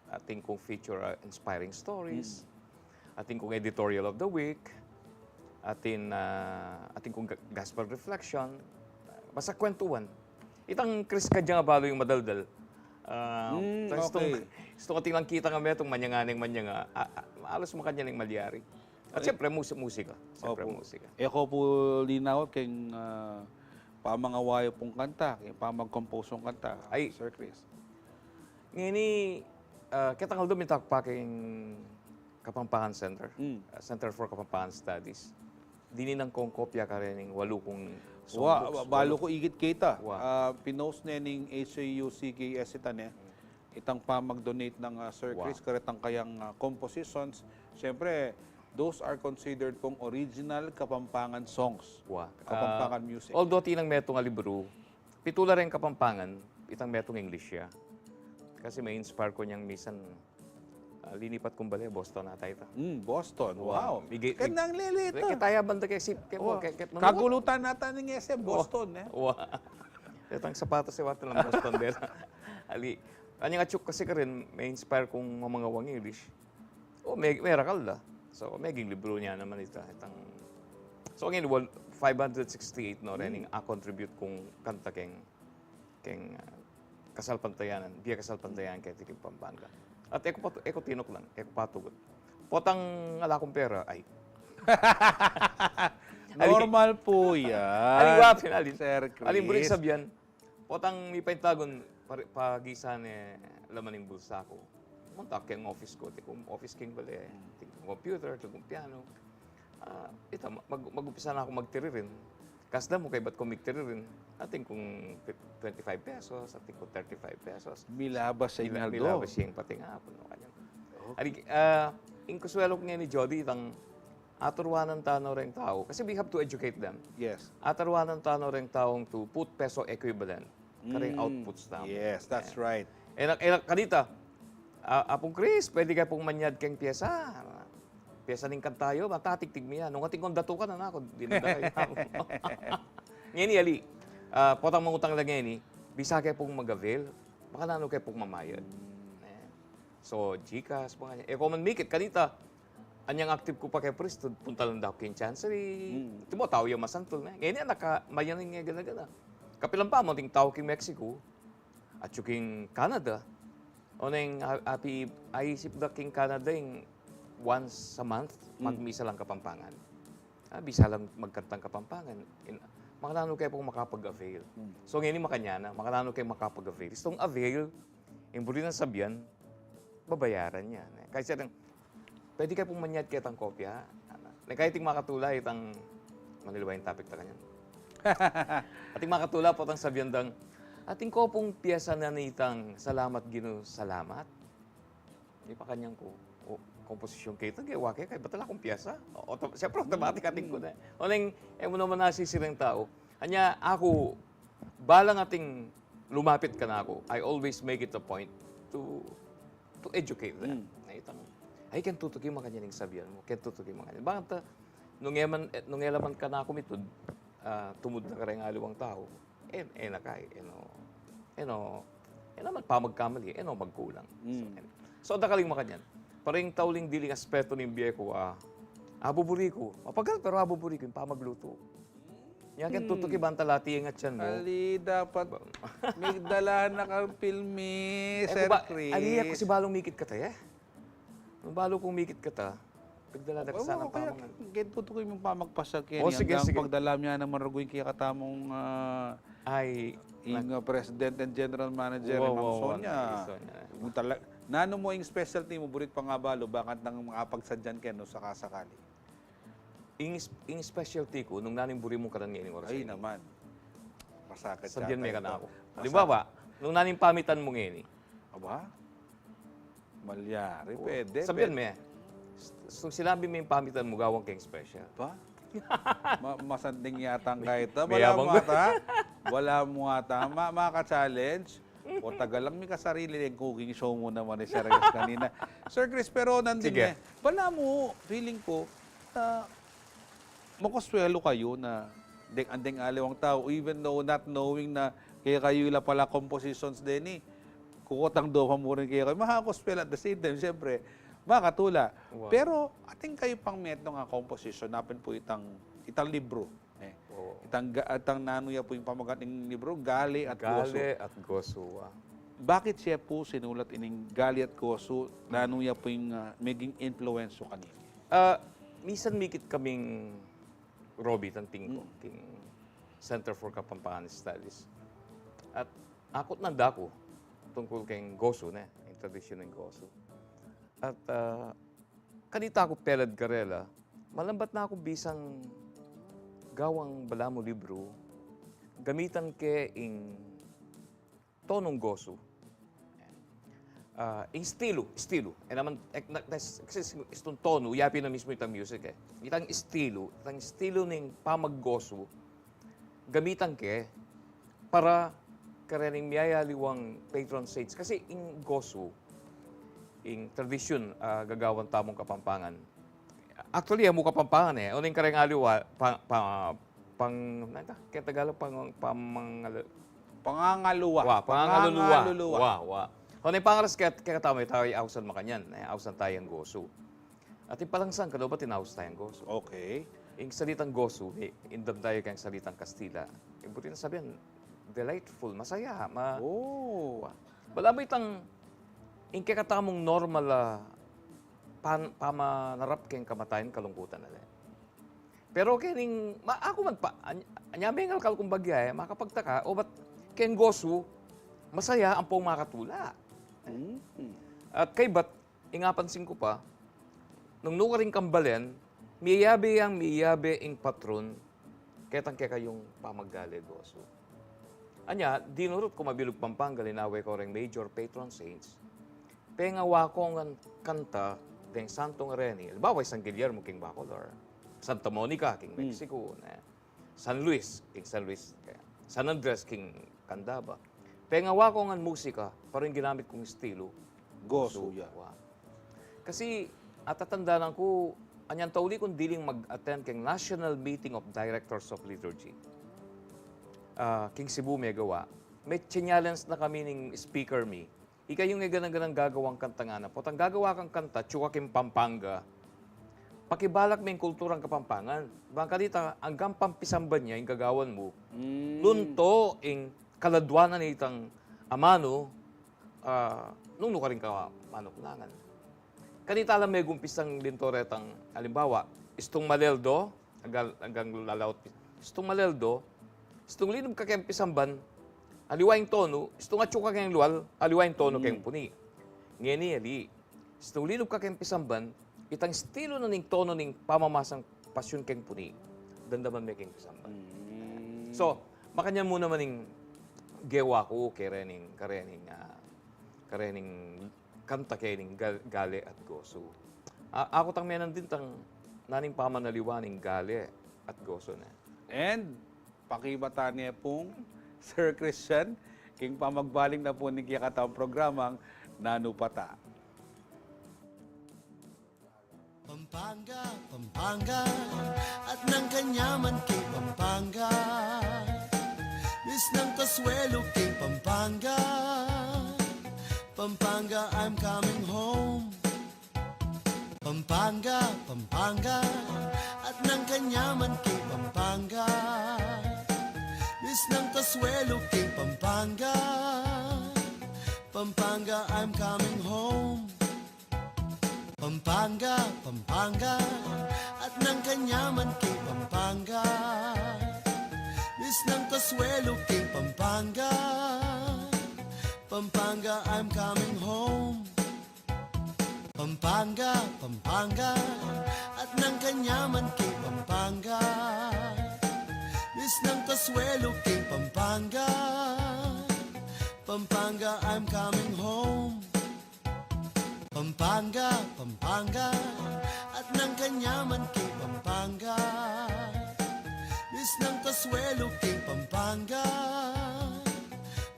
Ating kong feature inspiring stories, ating kong editorial of the week, ating kong gospel reflection, basta kwentuhan. Itang Chris Kadyang abalo yung madaldal. Okay. Gusto ko lang kita nga metong manyanganing manyanga, alos mo kanya ng malyari. At siyempre, musika. Siyempre, musika. Eko po linaw king pamangawayo pong kanta, king pamag-compose ng kanta, Ay. Sir Chris. Ngini, kitang aldo mintak pa kayong Kapampangan Center, Center for Kapampangan Studies. Dini nang kong kopya ka rin ng 8 kong songbooks. Balo ko igit kita. Wow. Pinost na ning HAU-CKS itan itang pamag-donate ng Sir Chris karetang kayang compositions. Siyempre, those are considered kong original Kapampangan songs. Kapampangan music. Although tinang metong libro, pitula rin Kapampangan, itang metong English siya. Kasi may inspire ko niyang minsan linipat kong bali, Boston na tayo. Boston, wow. Kanang lilito. Kitaya banda kay sip. Kagulutan natin ng SM, Boston. Wow. Itang sapatos si Water ng Boston din. Ali, kanyang atsuk kasi ka rin, may inspire kong mga wang English. May rakal da. So, may libro niya naman ito. So, ngayon, 568 no, rin a contribute kong kanta keng kasalpantayanan, biya kasalpantayanan kay Tiking Pampanga. At eko tinok lang, eko patugot. Potang ala kong pera, ay. Normal po yan. Aliwapin, alin. Sir Chris. Alin, burik sabihan, potang ipaintagon, pagisan laman ng bulsa ko. Muntak kayong office ko, tikong office king bali, tikong computer, tikong piano. Ito, mag-upisa na ako magtiri rin. Kasda mo kay ba't ko magtiri rin? Ating kung 25 pesos, ating kung 35 pesos. Milabas sa inaldo. Milabas siyang pating hapon. Yung kuswelo ko nga ni Jody, itang aturwanan tano rin tao. Kasi we have to educate them. Yes. Aturwanan tano rin taong to put peso equivalent. Karing outputs namin. Yes, that's right. Kanita, Apong Chris, pwede ka pong manyad keng pyesa. Pyesa ning kantayo, matatiktig mo yan. Nung ating kong datukan na ako, di na tayo. Ngayon, Ali, potang mangutang lang ngayon, bisa kayo pong mag-avail, baka nano kayo pong mamayad. So, Gcash, mga niya. Kung man make it, kanita, anyang active ko pa kay Priest, punta lang daw kayong Chancery. Ito mo, tao yung masantol na. Ngayon yan, nakamayanin nga gana-gana. Kapilang pa, mating tao kay Mexico, at yung Canada. O na yung aisip da king Canada yung once a month, magmisa lang Kapampangan. Bisa lang magkantang Kapampangan. Makalano kayo pong makapag-avail. So ngayon makanyana, makalano kayo makapag-avail. Itong avail, yung buli ng sabihan, babayaran niya. Kasi pwede kayo pong manyad kayo itang kopya. Kahit yung makatula, itang maniliwa yung topic ta kanyan. At yung makatula po itang sabihan dang, ating ko pong piyesa na nitang salamat Gino, salamat. Hindi pa kanyang ko. Komposisyon kayo ito, gawa kayo, kaya batala akong piyesa. Siyempre, automatic ating ko na. O nang, mo naman nasisirang tao. Anya, ako, balang ating lumapit ka na ako, I always make it a point to educate them. Ay, ken tutuki mo kanyaning sabihan mo. Ken tutuki mo kanyaning. Bakit nung elaman ka na kumitod, tumod na ka rin aliwang tao, nakay, naman pa magkamali, magkulang. So, dakaling makanyan. Paring tauling diling aspeto ng biye ko, abuburi ko. Mapagal, pero abuburi ko, yung pamagluto. Yan, ken tutuki bantalati yung atyan mo. Ali, dapat may dala na kang filmi, Sir Chris. Ali, ako si balong mikit ka tayo. Nung balo kong mikit ka ta, pagdala na ka sana pamangan. Get po ko yung pamagpasal kaya Oh, sige, sige. pagdala niya naman raguin kaya katamong President and General Manager ni Ma'am Sonia. Nano mo yung specialty mo, burit pa nga balo, bakit nang makapagsadyan kayo no, sakasakali? Yung specialty ko, nung naning buri mo karan ngayon oras. Ay naman. Masakit siya. Sabyan may ka na ako. Di ba ba? Nung naning pamitan mo ngayon Aba? Malyari, pwede. Sabyan may. So, sinabi mo yung pamitan mo, gawang kang special. Ba? Masanding yatang kahit. May Wala yabang mo ata. Wala mo ata. Maka-challenge. O tagal lang may kasarili yung cooking show mo naman ni Sir Chris kanina. Sir Chris, pero nandun Sige. wala mo, feeling ko, makaswelo kayo na andeng aliwang tao, even though not knowing na kaya kayo la pala compositions din kukotang doha mo rin kayo. Makakaswelo at the same time, siyempre, makatula. Wow. Pero ating kayo pang meto nga composition, napin po itang libro. Itang nanuya po yung pamagat ng libro, Gali at Goso. Gali at Goso. Bakit siya po sinulat ining Gali at Goso, nanuya po yung maging influensyo kanina? Minsan mikit kaming Robbie, tanting ko, king Center for Kapampangan Studies. At akot nanda ko tungkol kay Goso na, yung tradisyon ng Goso. At kanita ako pelad karela, malambat na ako bisang gawang bala mo libro, gamitan ke ing tonong Goso. Ing estilo. E naman, kasi itong tono, yapi na mismo itang music Itang estilo ng pamaggoso, gamitan ke para karening miyayaliwang patron saints. Kasi ing goso, ing tradisyon, gagawan tamong Kapampangan. Actually, mo Kapampangan Uning kareng aliwa, kaya Tagalog, Pangangaluwa. Pangangaluluwa. Kung pangaras kaya tao tayo ausan makanyan, ausan tayong goso. At ipalangsan ka daw ba tinaus tayong goso? Okay. Yung salitang goso, indam tayo kayong salitang Kastila. Buti na sabihan, delightful, masaya. Wala mo itang, yung kakatamong normal, pamanarap kayong kamatayan, kalungkutan na Pero kayong, ako man pa, anyamingal kal kong bagya, makapagtaka, ba't kayong goso, masaya ang pong makatula. At kay ba't, ingapansin ko pa, nung nukaring kambalen, miyabe ing patron, ketang kayong pamaggali goso. Anya, dinurot ko mabilog Pampanga, linaway ko rin major patron saints, pengawa ko ng kanta, deng Santong Reni, baway San Guillermo, King Bacolor, Santa Monica, King Mexico, San Luis, King San Luis, San Andres, King Candaba. Pengawa ko ng musika, parang ginamit kong estilo, Goso. Kasi, atatandaan ko, anyan tauli kong diling mag-attend keng National Meeting of Directors of Liturgy. King Cebu may gawa. May challenge na kami ng speaker me. Ika yung ganang gagawang kanta nga na po. Tang gagawa kang kanta, tsuka kim Pampanga. Pakibalak may kulturang Kapampangan. Bangka dito, hanggang pampisamban niya, yung gagawan mo, lunto, ing kaladwanan itang amano, nung nukaring ka manukunangan. Kanita lang may gumpisang lintoretang, halimbawa, istong maleldo, hanggang lalaot, istong maleldo, istong linom ka kayang pisamban, aliwa yung tono, istong atsuka kayang luwal, aliwa yung tono kayang puni. Ngeni, istong linom ka kayang pisamban, itang estilo na ning tono ning pamamasang pasyon kayang puni, dandaman may kayang pisamban. So, makanya mo naman ning gewa ko karening kanta karening Gali at Goso. Ako tang menan din tang naning pamanaliwaning Gali at Goso na. And pakibata niya pong Sir Christian, King pamagbaling na po ni kiyakatawang programang Nanupata. Pampanga, Pampanga, at ng kanyaman kay Pampanga. Miss ng Kasuelo kay Pampanga. Pampanga, I'm coming home. Pampanga, Pampanga, at ng kanyaman kay Pampanga. Miss ng Kasuelo kay Pampanga. Pampanga, I'm coming home. Pampanga, Pampanga, at ng kanyaman kay Pampanga. Miss ng Kasuelo kay Pampanga. Pampanga, I'm coming home. Pampanga, Pampanga, at ng kanyaman kay Pampanga. Miss ng Kasuelo kay Pampanga. Pampanga, I'm coming home. Pampanga, Pampanga, at ng kanyaman kay Pampanga. Miss ng Kasuelo kay Pampanga.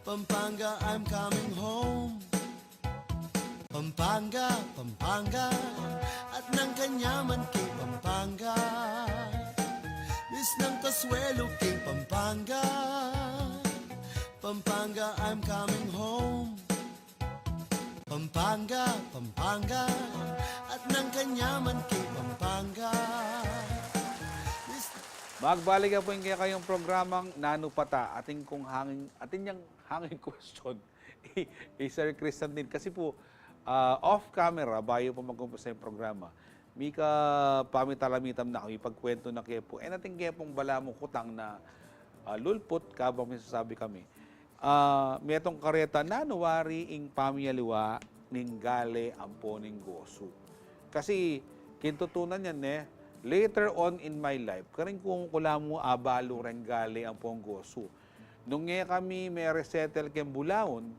Pampanga, I'm coming home. Pampanga, Pampanga, at ng kanyaman kay Pampanga. Miss ng Kasuelo kay Pampanga. Pampanga, I'm coming home. Pampanga, Pampanga, at ng kanyaman kay Pampanga. Magbalik po yung kayong programang Nanupata. Ating yung hanging question Sir Christian din. Kasi po, off camera, bayo po mag-umpisa yung programa, may ka pamitalamitam na kami, pagkwento na kayo po. Nating kayo pong bala mo kutang na lulpot, kabang may sasabi kami. May itong kareta na nuwari ing pamiyaliwa ning gale ampo ning gosu. Kasi kintutunan yan later on in my life, karing kung kula mo abalo rin gale ampo ang gosu. Nung kami may resettle kem bulaon,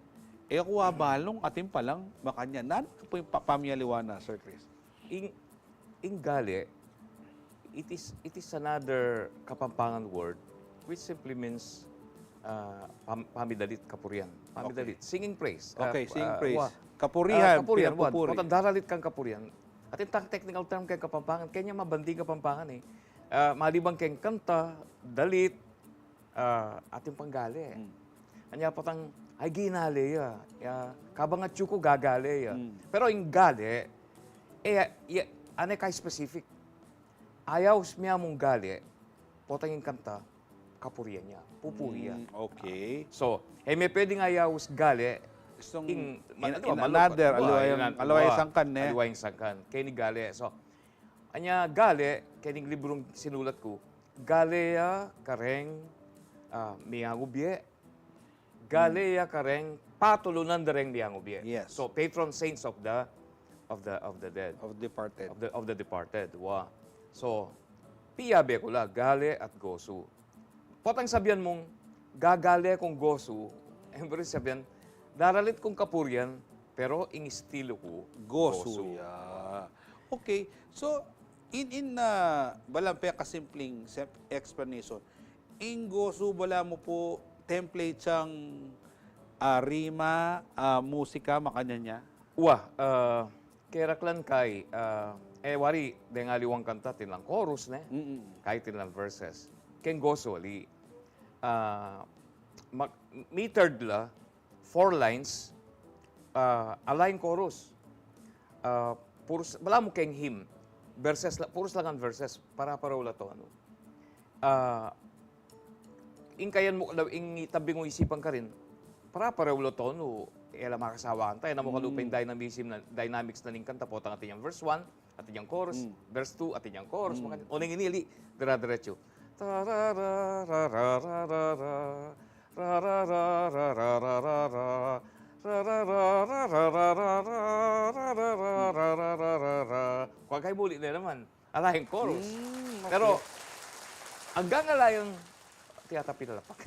ako abalong atin palang makanya. Nan po yung pamiyaliwa na, Sir Chris? In gale, it is another Kapampangan word which simply means pamidalit, kapurian. Pamidalit. Okay. Singing praise. Okay, singing praise. Kapurihan, kapurihan. pinapupuri. Kung daralit kang kapurihan. At yung technical term kay Kapampangan, kanya mabandi Kapampangan malibang keng kanta, dalit, ating panggale. Anya patang, ay ginale kabang at yuko gagale Pero yung gale, ane kay specific. Ayaw miya mong gale, potang yung kanta, kapurian niya, pupuri yan. Okay. So, may pwedeng ayaw gale, In another, aluway sangkan, Aluway sangkan. Kaya ni gale. So, anya gale, kaya ning librong sinulat ko, galeya kareng miyangubye, galeya kareng patulunan dereng miyangubye. Yes. So, patron saints of the dead. Of departed. Of the departed. Wow. So, piyabe ko la, gale at gosu. Potang sabihan mong, gagale kong gosu, embro sabihan, daralit kong kapurian, pero ing estilo ko, gosu. Yeah. Okay. So, in balampe kasimpleng explanation, ing gosu bala mo po template siyang rima, musika, makanya niya? Wah, keraklan kay, wari, dengaliwang kanta, tinlang chorus, kahit tinlang verses. Ken gosu, ali, metered la, 4 lines, align chorus. Puros, wala mo keng hymn. Verses, puros lang ang verses. Para wala to. Kayan mo, itabi mo isipan ka rin. Para wala to. Ela makasawaan tayo. Na mo kalupin dynamics na ning kanta po. Atin yung verse 1, atin yung chorus. Verse 2, atin yung chorus. Uning inili, dira-diretso. Kung kayo muli na naman, alayang chorus. Okay. Pero, hanggang alayang, tiyatapi na lapak.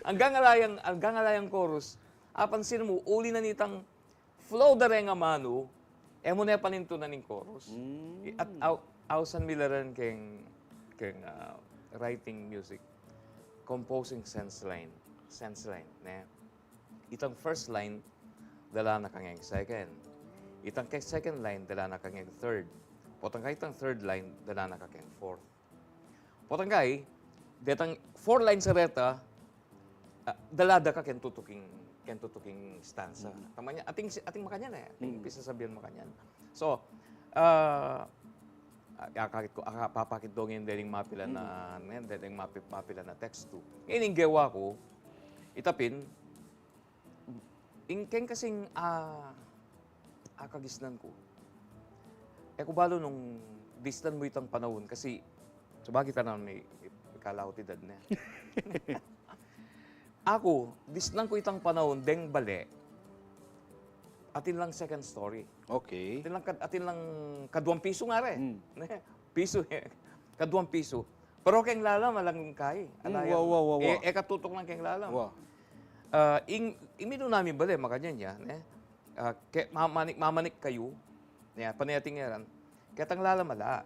hanggang alayang chorus, apansin mo, uli na nitang flow da rin nga manu, mo na paninto na ning chorus. At ausan milaran keng writing music, composing sense line. sense line. Ne? Itang first line, dala na kang second. Itang second line, dala na kang third. Potangkay itang third line, dala na kang fourth. Potangkay, detang 4 lines sa reta, dalada ka ken tutuking stanza. Tamanya ating makanyan ating pisasabihan makanyan. So, papakit dong yung deling mapila na text to. Ngayon gawa ko, itapin, ingkeng kasing akagisnan ko. Kung balo nung distan mo itang panahon, kasi sabagay ka na may kalahutidad na. Ako, disnan ko itang panahon, deng bale, atin lang second story. Okay. Atin lang kaduang piso nga rin. Piso kaduang piso. Pero keng lalam, alang kay. Wow. Katutok lang keng lalam. Wow. Imino namin bale, makanyan niya. Mamanik kayo. Panayating yaran. Ketang lalam ala.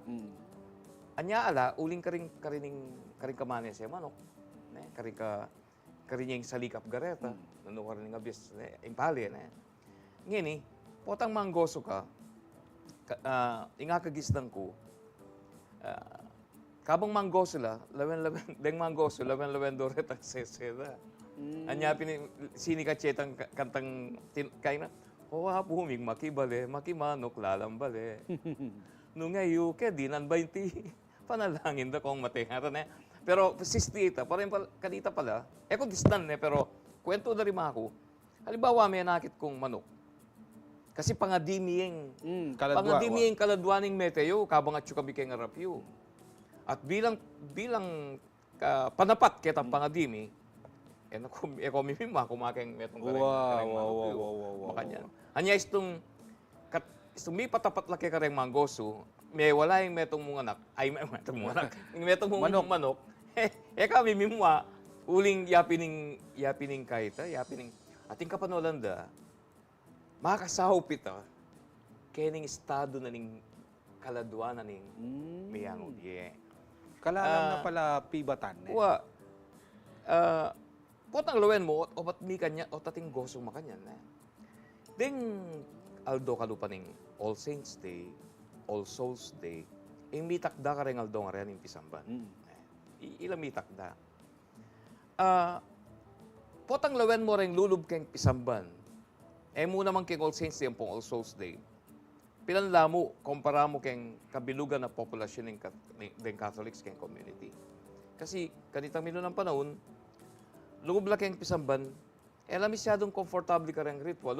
Anya ala, uling karing kamanya siya manok. Karing yung salikap gareta. Nano ka rin nga bis. Impali. Ngini, potang manggoso ka, ingakagisdan ko, kabang manggoso la, deng manggoso, lawen doret ang seseda. Anya sini kachetang kantang kaina, buming makibale, makimanok, lalambale. Nung ngayon, dinan 20, panalangin da kong matingaran Pero 68, parang kanita pala, ko distan pero kwento na rin ako. Halimbawa, may nakit kong manok. Kasi pangadimiyeng kaladwaning meteo, kabang at kami kay ngarapyo. At bilang panapat kitang pangadimi, ako mimima, kumakeng metong kareng Wow. Makanyan. Hanya itong may patapat laki kareng manggoso, may wala yung metong mong anak, yung metong mong manok, kami mimwa, uling yapining kaita, ating kapanolanda, makasahupit kening estado na ning kaladwa na ning miyangod. Kalalam na pala pibatan. Potang lawen mo, o ba't mi kanya, o tating gosong makanyan. Ding aldo kalupa ning All Saints Day, All Souls Day, mitakda ka rin aldo nga rin yung pisamban. Ilang mitakda. Potang lawen mo rin lulub keng pisamban, muna man keng All Saints Day, pong All Souls Day, pilanla mo, kumpara mo keng kabilugan na populasyon ng Catholics keng community. Kasi kanitang milo ng panahon, lugubla keng pisamban, alam masyadong komportable ka rin ritual,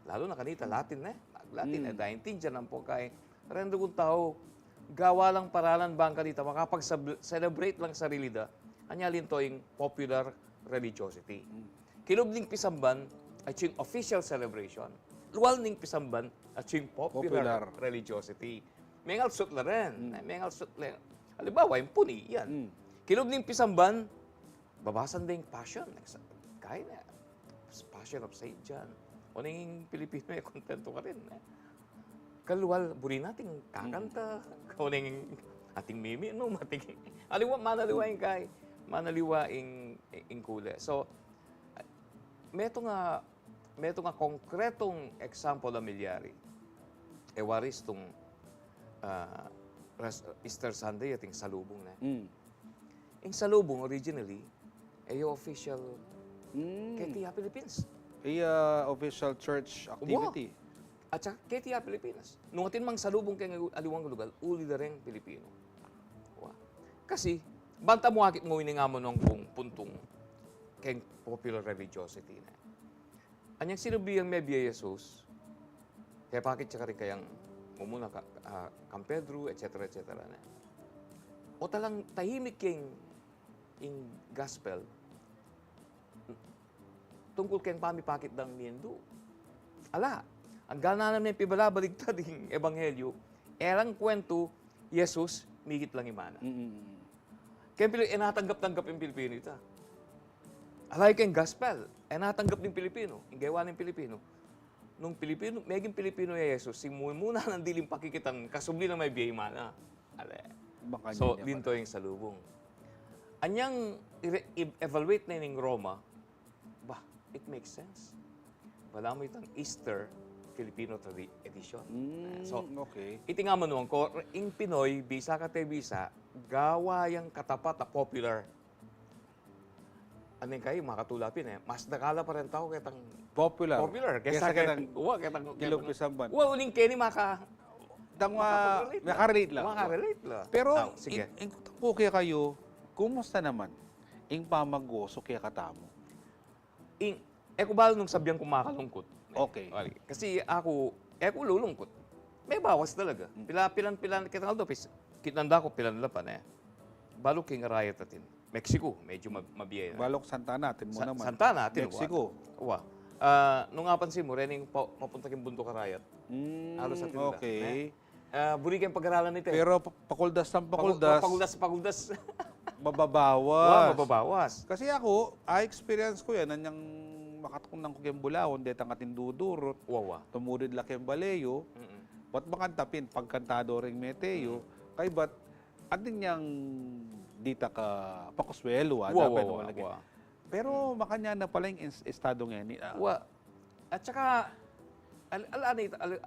lalo na kanita, Latin Latin dahil tindihan ang po kay rendo kong tao, gawa lang paralan ba ang kanita, makapag-celebrate lang sarili da, anyalin to yung popular religiosity. Kilubling pisamban, at yung official celebration, luwal ning pisamban at yung popular religiosity. Mengal sut la rin. Mengal sut la. Halimbawa, yung puni, yan. Kilub ning pisamban, babasan din passion. Kaya na. Passion of Saint John. O ning Pilipino, kontento ka rin. Kaluwal, buri nating kakanta. O ning ating mimi, no? Manaliwa yung kay. Manaliwa yung kule. So, meto nga konkretong example na milyari. Waris tong Easter Sunday ating salubong na. Yung salubong originally, yung official KTH Philippines. Official church activity. At saka KTH Philippines. Nung atin mang salubong kay aliwang lugar, uli na rin Pilipino. Kasi, banta mo akit mo nga mo nung puntong kay popular religiosity na. Anyang sinubiyang may biya Jesus, kaya bakit siya rin kayang mumuna Camp Pedro, etc. na. O talang tahimik yung gospel, tungkol kayang pamipakit ng miendo. Ala, ang gana namin pibalabaligtad yung ebanghelyo, erang kwento, Jesus, migit lang imana. Kaya natanggap-tanggap yung Pilipino ita. Alay kayong gospel, natanggap ng Pilipino, yung gawa ng Pilipino. Nung Pilipino, meging Pilipino yung Jesus, muna ng dilim pakikitan, kasubli na may biyay mana. So, dinto yung salubong. Anyang evaluate na yung Roma, it makes sense. Wala mo itang Easter Filipino edition. So, okay. iti nga manuang ko, in Pinoy, bisa ka te bisa, gawa yang katapat na popular. Ano kayo, makatulapin eh. Mas nakala pa rin tao kitang Popular. Kesa kitang kitang kilog-pisamban. uling kini Makarelate lang. makarelate lang. Pero, sige. in po kaya kayo, kumusta naman? Ing pamagoso kaya katamo? Kung balo nung sabihan ko makalungkot. Okay. Kasi ako lulungkot. May bawas talaga. Pilan, kita nga dopis. Kitanda ko pilan lapan eh. Balo king riot atin. Mexico, medyo mabiyay. Balok Santana, atin mo naman. Santana, atin. Mexico. Nung nga pansin mo, rening papunta king bundok karayat. Halos atin na. Okay. Buri kayong pag-aralan nito eh. Pero pakuldas ng pakuldas, Pakuldas. mababawas. Mababawas. Kasi ako, experience ko yan, nanyang makatukunan ko kayong bulawon, detang atin dudurot, Wawa. tumurid la kayong baleyo, ba't makantapin, pagkantado ring meteo, kay ba't atin niyang dita ka pakuswelo, dapat wala kay. Pero makanya na pala yung estado ngayon. At saka,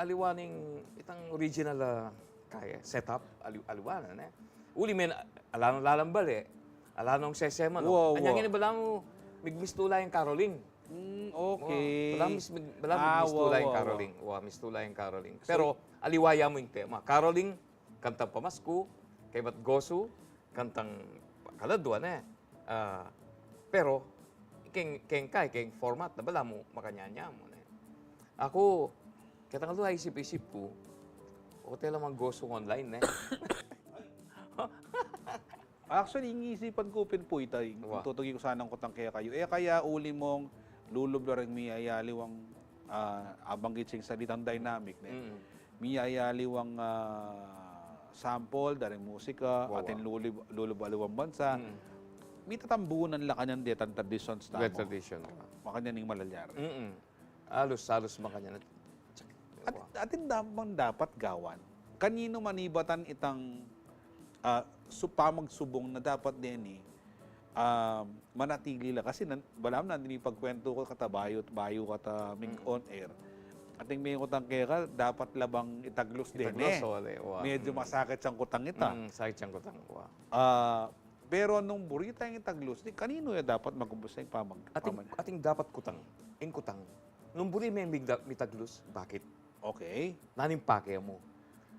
aliwaning itang original kaya setup, aliwanan eh. Uli men, alanong lalambal eh. Alanong sesema, no? Anyang inibala mo, migmistula yung Caroling. Okay. Mistula yung Caroling. Mistula yung Caroling. Pero, aliwaya mo yung tema. Caroling, kantang pamasko, kay ba't goso, kantang kaladwan eh. Pero, keng format na bala mo, makanyanya mo. Ako, kitang ito isip-isip ko, hotel lang mag-gosong online eh. Actually, ingisipan ko po ito. Tutugi ko sanang kutang kaya kayo. Kaya uli mong lulublo rin miyayaliwang abanggit sing salitang dynamic. Miyayaliwang sample, daring musika, atin lulub-aliwang bansa. May tatambunan la kanyan detan traditions tamo. Tradition. Makanya ning malalyar. Alos makanya. Atin dapat gawan. Kanino manibatan itang pamagsubong na dapat din manatili la. Kasi balam na din pagkwento ko katabayot, bayo kata ming on air. Ating may kutang kaya dapat labang itaglos din Medyo masakit siyang kutang ita. Sakit siyang kutang. Pero nung burita yung itaglos, kanino ya dapat mag-umpisa yung Ating dapat kutang. Kutang. Nung buri may mitaglos, bakit? Okay. Nanimpake mo.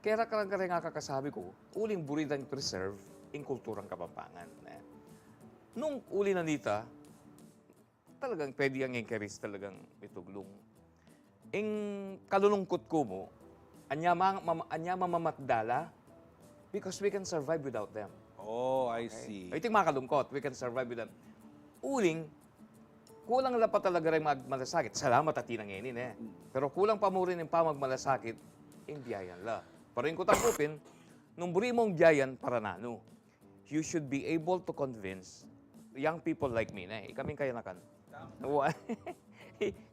Kaya nga kakasabi ko, uling buri dang preserve in kulturang Kapampangan. Nung uli na nita, talagang pwede ang encourage talagang ituglong. Ing kalulungkot ko mo, anya mamamatdala because we can survive without them. Oh, I see. Ito yung makalungkot, we can survive with them. Uling, kulang na pa talaga rin magmalasakit. Salamat at tinanginin eh. Pero kulang pa mo rin yung pamagmalasakit, yung biyayan la. Pero yung kutangkupin, nung buri mong biyayan para nano, you should be able to convince young people like me na kaming kaya na kan.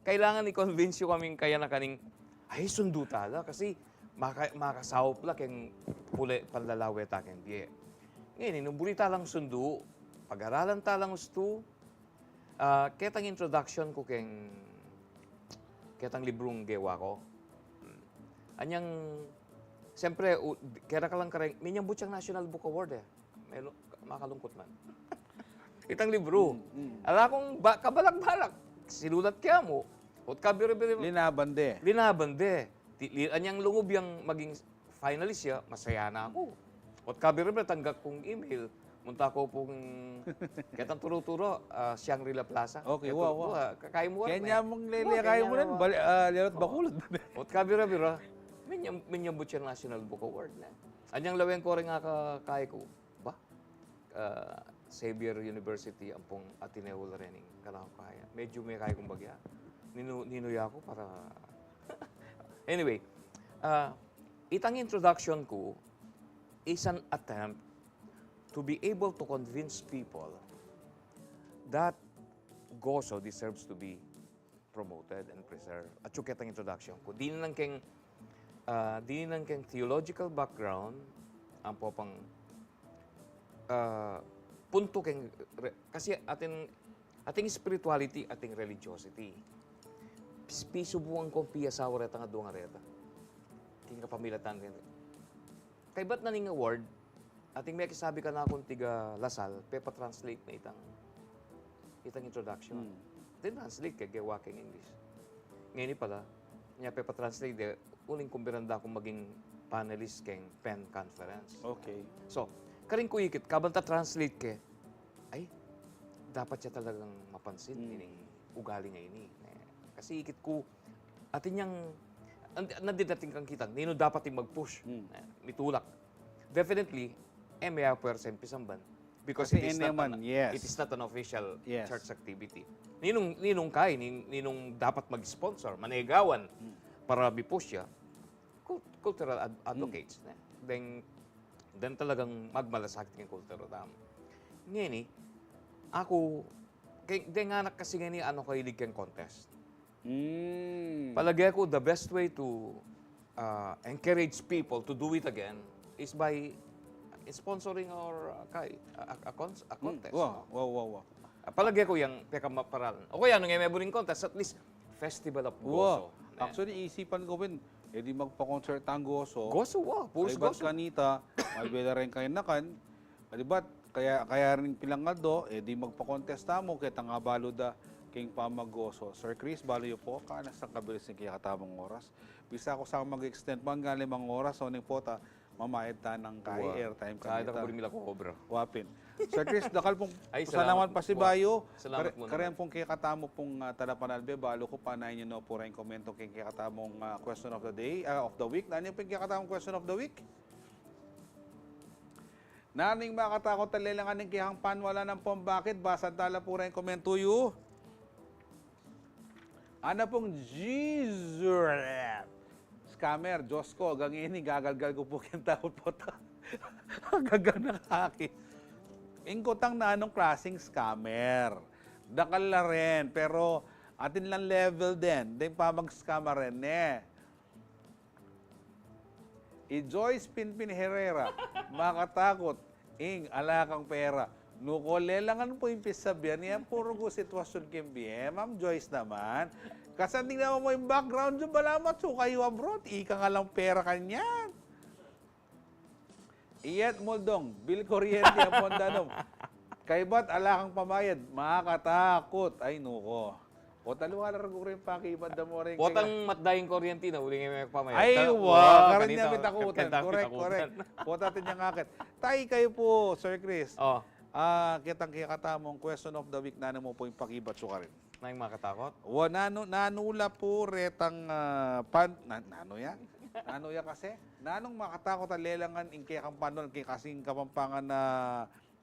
Kailangan i-convince yung kaming kaya na kaning, ay sundo tala kasi makasawap lang yung puli panlalawe takin diye. Ngayon, nung buri talang sundo, pag-aralan talang gusto, ketang introduction ko ketang librong gewa ko. Anyang, siyempre, kaya ka lang kareng, minyang butsang National Book Award eh. Makalungkot man. Itang libro. Ala kong kabalak-balak. Sinulat kaya mo. Ot kabiri-biri. Linabande. Anyang lungob yung maging finalist siya, masaya na ako. Ot kabiri-biri, tanggap kong email. Munta ko pong ketang turo-turo, Shangri-La Plaza. Okay, wow. Kakay mo. Kanya mong lelekay mo rin, lelot bakulot. Ot kabira-bira, minyang butcher National Book Award na. Anyang laweng ko rin nga kakay ko. Ba? Xavier University, ampong Ateneo Larening, kanako kaya. Medyo may kaya kong bagya. Ninuya ko para... Anyway, itang introduction ko is an attempt to be able to convince people that Goso deserves to be promoted and preserved. At yung kitang introduction ko, di nang keng theological background, ang popang punto keng, kasi atin ating spirituality, ating religiosity. Piso buwang kong piya sa wareta nga doon nga reta. King kapamilatan rin. Kay ba't naning award, ating may kisabi ka na akong tiga Lasal, translate na itang introduction. Then translate kay walking English. Ngayon pala, niya translate de, uling kumbiranda akong maging panelist keng PEN conference. Okay. So, karing ko ikit, kabanta translate ke, ay, dapat siya talagang mapansin ining ugali nga ini. Kasi ikit ko, atin niyang, nandidating kang kitang, nino dapat yung mag-push, mitulak. Definitely, may percent pisamban. Because Kasi it is, not yes. it is not an official Yes. church activity. Ninong kay, ninong dapat mag-sponsor, manegawan, para bi-push siya, cultural advocates. Then talagang magmalasakit yung kulturo tam. Ngayon ako, anak kasi nga ano kayo ligang contest. Palagi ako, the best way to encourage people to do it again is by sponsoring or a contest. Wow. Palagi ko yung pekamaparal. O kaya, nung may buring contest, at least Festival of Gozo. Actually, isipan ko din, di magpa-concert ang Gozo. Gozo, puros Ay, ba't Gozo. kanita, malbela rin kayo nakan. Di ba't, kaya rin pilangaldo, di magpa-contest mo, kaya nga balo da, king pamagoso. Sir Chris, balo po, kanas ang kabilis ng kaya katamang oras. Bisa ako sa mag-extend pa nga 5 oras, so ning pota, mamayad ta ng airtime Kahit kanita. ako rin ko, bro. Wapin. Sir Chris, dakal pong Ay, salamat pa si Bayo. Salamat mo Karen pong kaya katamo pong talapanalbe, balo ko pa na inyo no po rin komento kaya katamong question of the day, of the week. Nano yung kaya katamong question of the week? Naning makatakot talilangan ng kiyang panwala ng pambakit, basa tala po rin komento yu. Ano pong Jesus? Scammer, Diyos ko, gangini, gagalgal ko po kyung takot po ta. Gagang ng akin. Ingkotang na anong klaseng scammer. Dakal na rin, pero atin lang level din. Din pa mag-scammer rin Joyce Pinpin Herrera, makatakot, alakang pera. Nuko, lelangan po yung pisabyan niya, puro ko sitwasyon kimbiye. Ma'am Joyce naman, kasi tingnan mo yung background yung balamat, so kayo abroad, ika nga lang pera kanyan. Iyat Moldong, Bill Corriente, Apondanom. Kay ba't alakang pamayad, makatakot. Ay, nuko. O taluhalar ko rin pakibad na mo rin. Potang matdaying kuryente na, uli nga may pamayad. Ay, wow! Karin niya mitakutan. Correct. Pota natin niyang akit. Tay kayo po, Sir Chris. Kitang kikatamong question of the week na mo po yung pakibat so ka rin. Nang makatakot? Nanula po retang nano ya kasi? Nanong makatakot ang lelangan in kaya kang panon, kaya kasing kapampangan na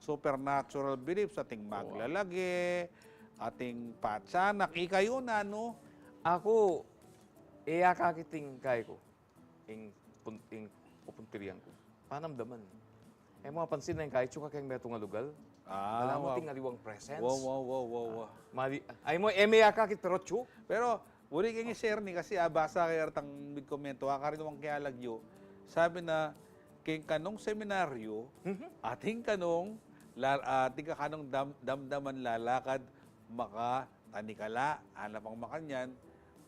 supernatural beliefs, ating maglalagi, ating patsanak, ikayo nano? Ako, kakiting kay ko, pupuntirian ko. Panamdaman. Mga pansin na yung kahit suka kayong metong alugal. Alam mo ting aliwang presence. Wow. Ay mo, may kakit pero chu. Pero, uli kang i-share ni kasi basa kayo artang big-komento, akarin naman kaya lagyo, sabi na, kayong kanong seminaryo, ating kanong damdaman lalakad, maka tanikala, hanap ang makanyan,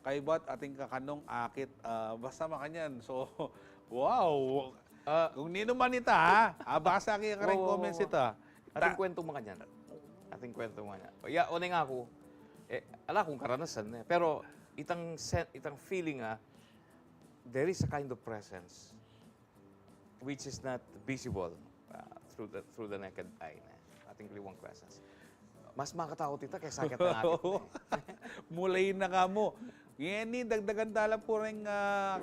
kay ba't ating kakanong akit, basta makanyan. So, wow! Kung nino man ita, basa kayo ka rin comments ita. Ating kwento mga kanyan. Ating kwento mga kanyan. Unay nga ako, ala kong karanasan, pero itang feeling there is a kind of presence which is not visible through the naked eye. Ating liwang presence. Mas makatakot ita kaysa sakit ng akit. Mulay na ka mo. Yan dagdagan tala po rin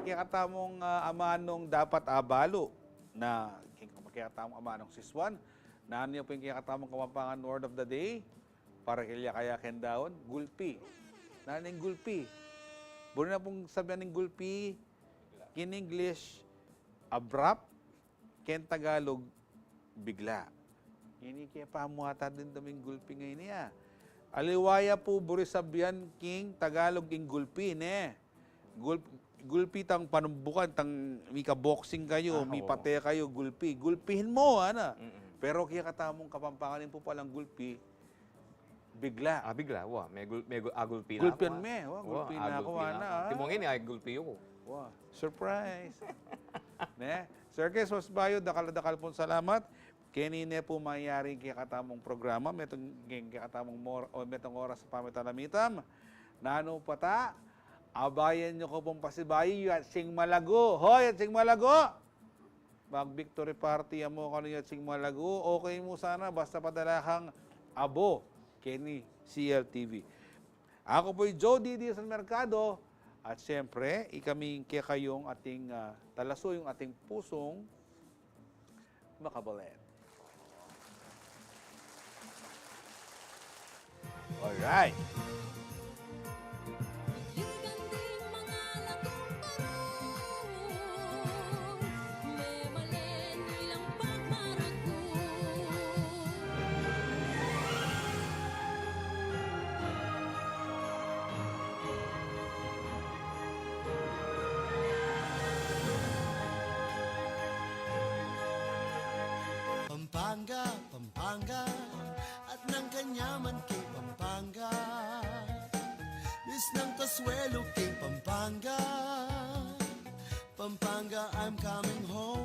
kikatamong amanong dapat abalo na kikatamong amanong siswan. Na niyo po yung kikatamong kamampangan word of the day para kaya kendaon, gulpi. Naning gulpi. Buro na pong sabihan ng gulpi, in English, abrupt, ken Tagalog, bigla. Ini kaya pamuhata din daming gulpi ngayon niya. Aliwaya po buri sabihan king Tagalog ing gulpi gulpi tang panumbukan tang mika boxing kayo, mi pate kayo gulpi. Gulpihin mo ana. Pero kaya katamong kapampanganin po palang gulpi. bigla. Bigla, wa, may agulpi na Gulpian ako. me, gulpi na ako, ana. Timongin ay gulpi ako. Wow, surprise. Ne? Sir Kes, was bayo, dakal pong salamat. Kanine po mayari kikatamong programa, metong kikatamong metong oras sa pamitalamitam. Nano pata, abayan nyo ko pong pasibayi, yatsing malago. Hoy, yatsing malago! Mag-victory party mo kano yatsing malago. Okay mo sana, basta padala kang abo, Kenny, CLTV. Ako po'y Joe Didi sa Merkado. At siyempre, ikaming kayong ating talaso, yung ating pusong makabalet. Alright. Pampanga, at ng kanyaman kay Pampanga. Miss ng Kasuelo kay Pampanga, Pampanga, I'm coming home.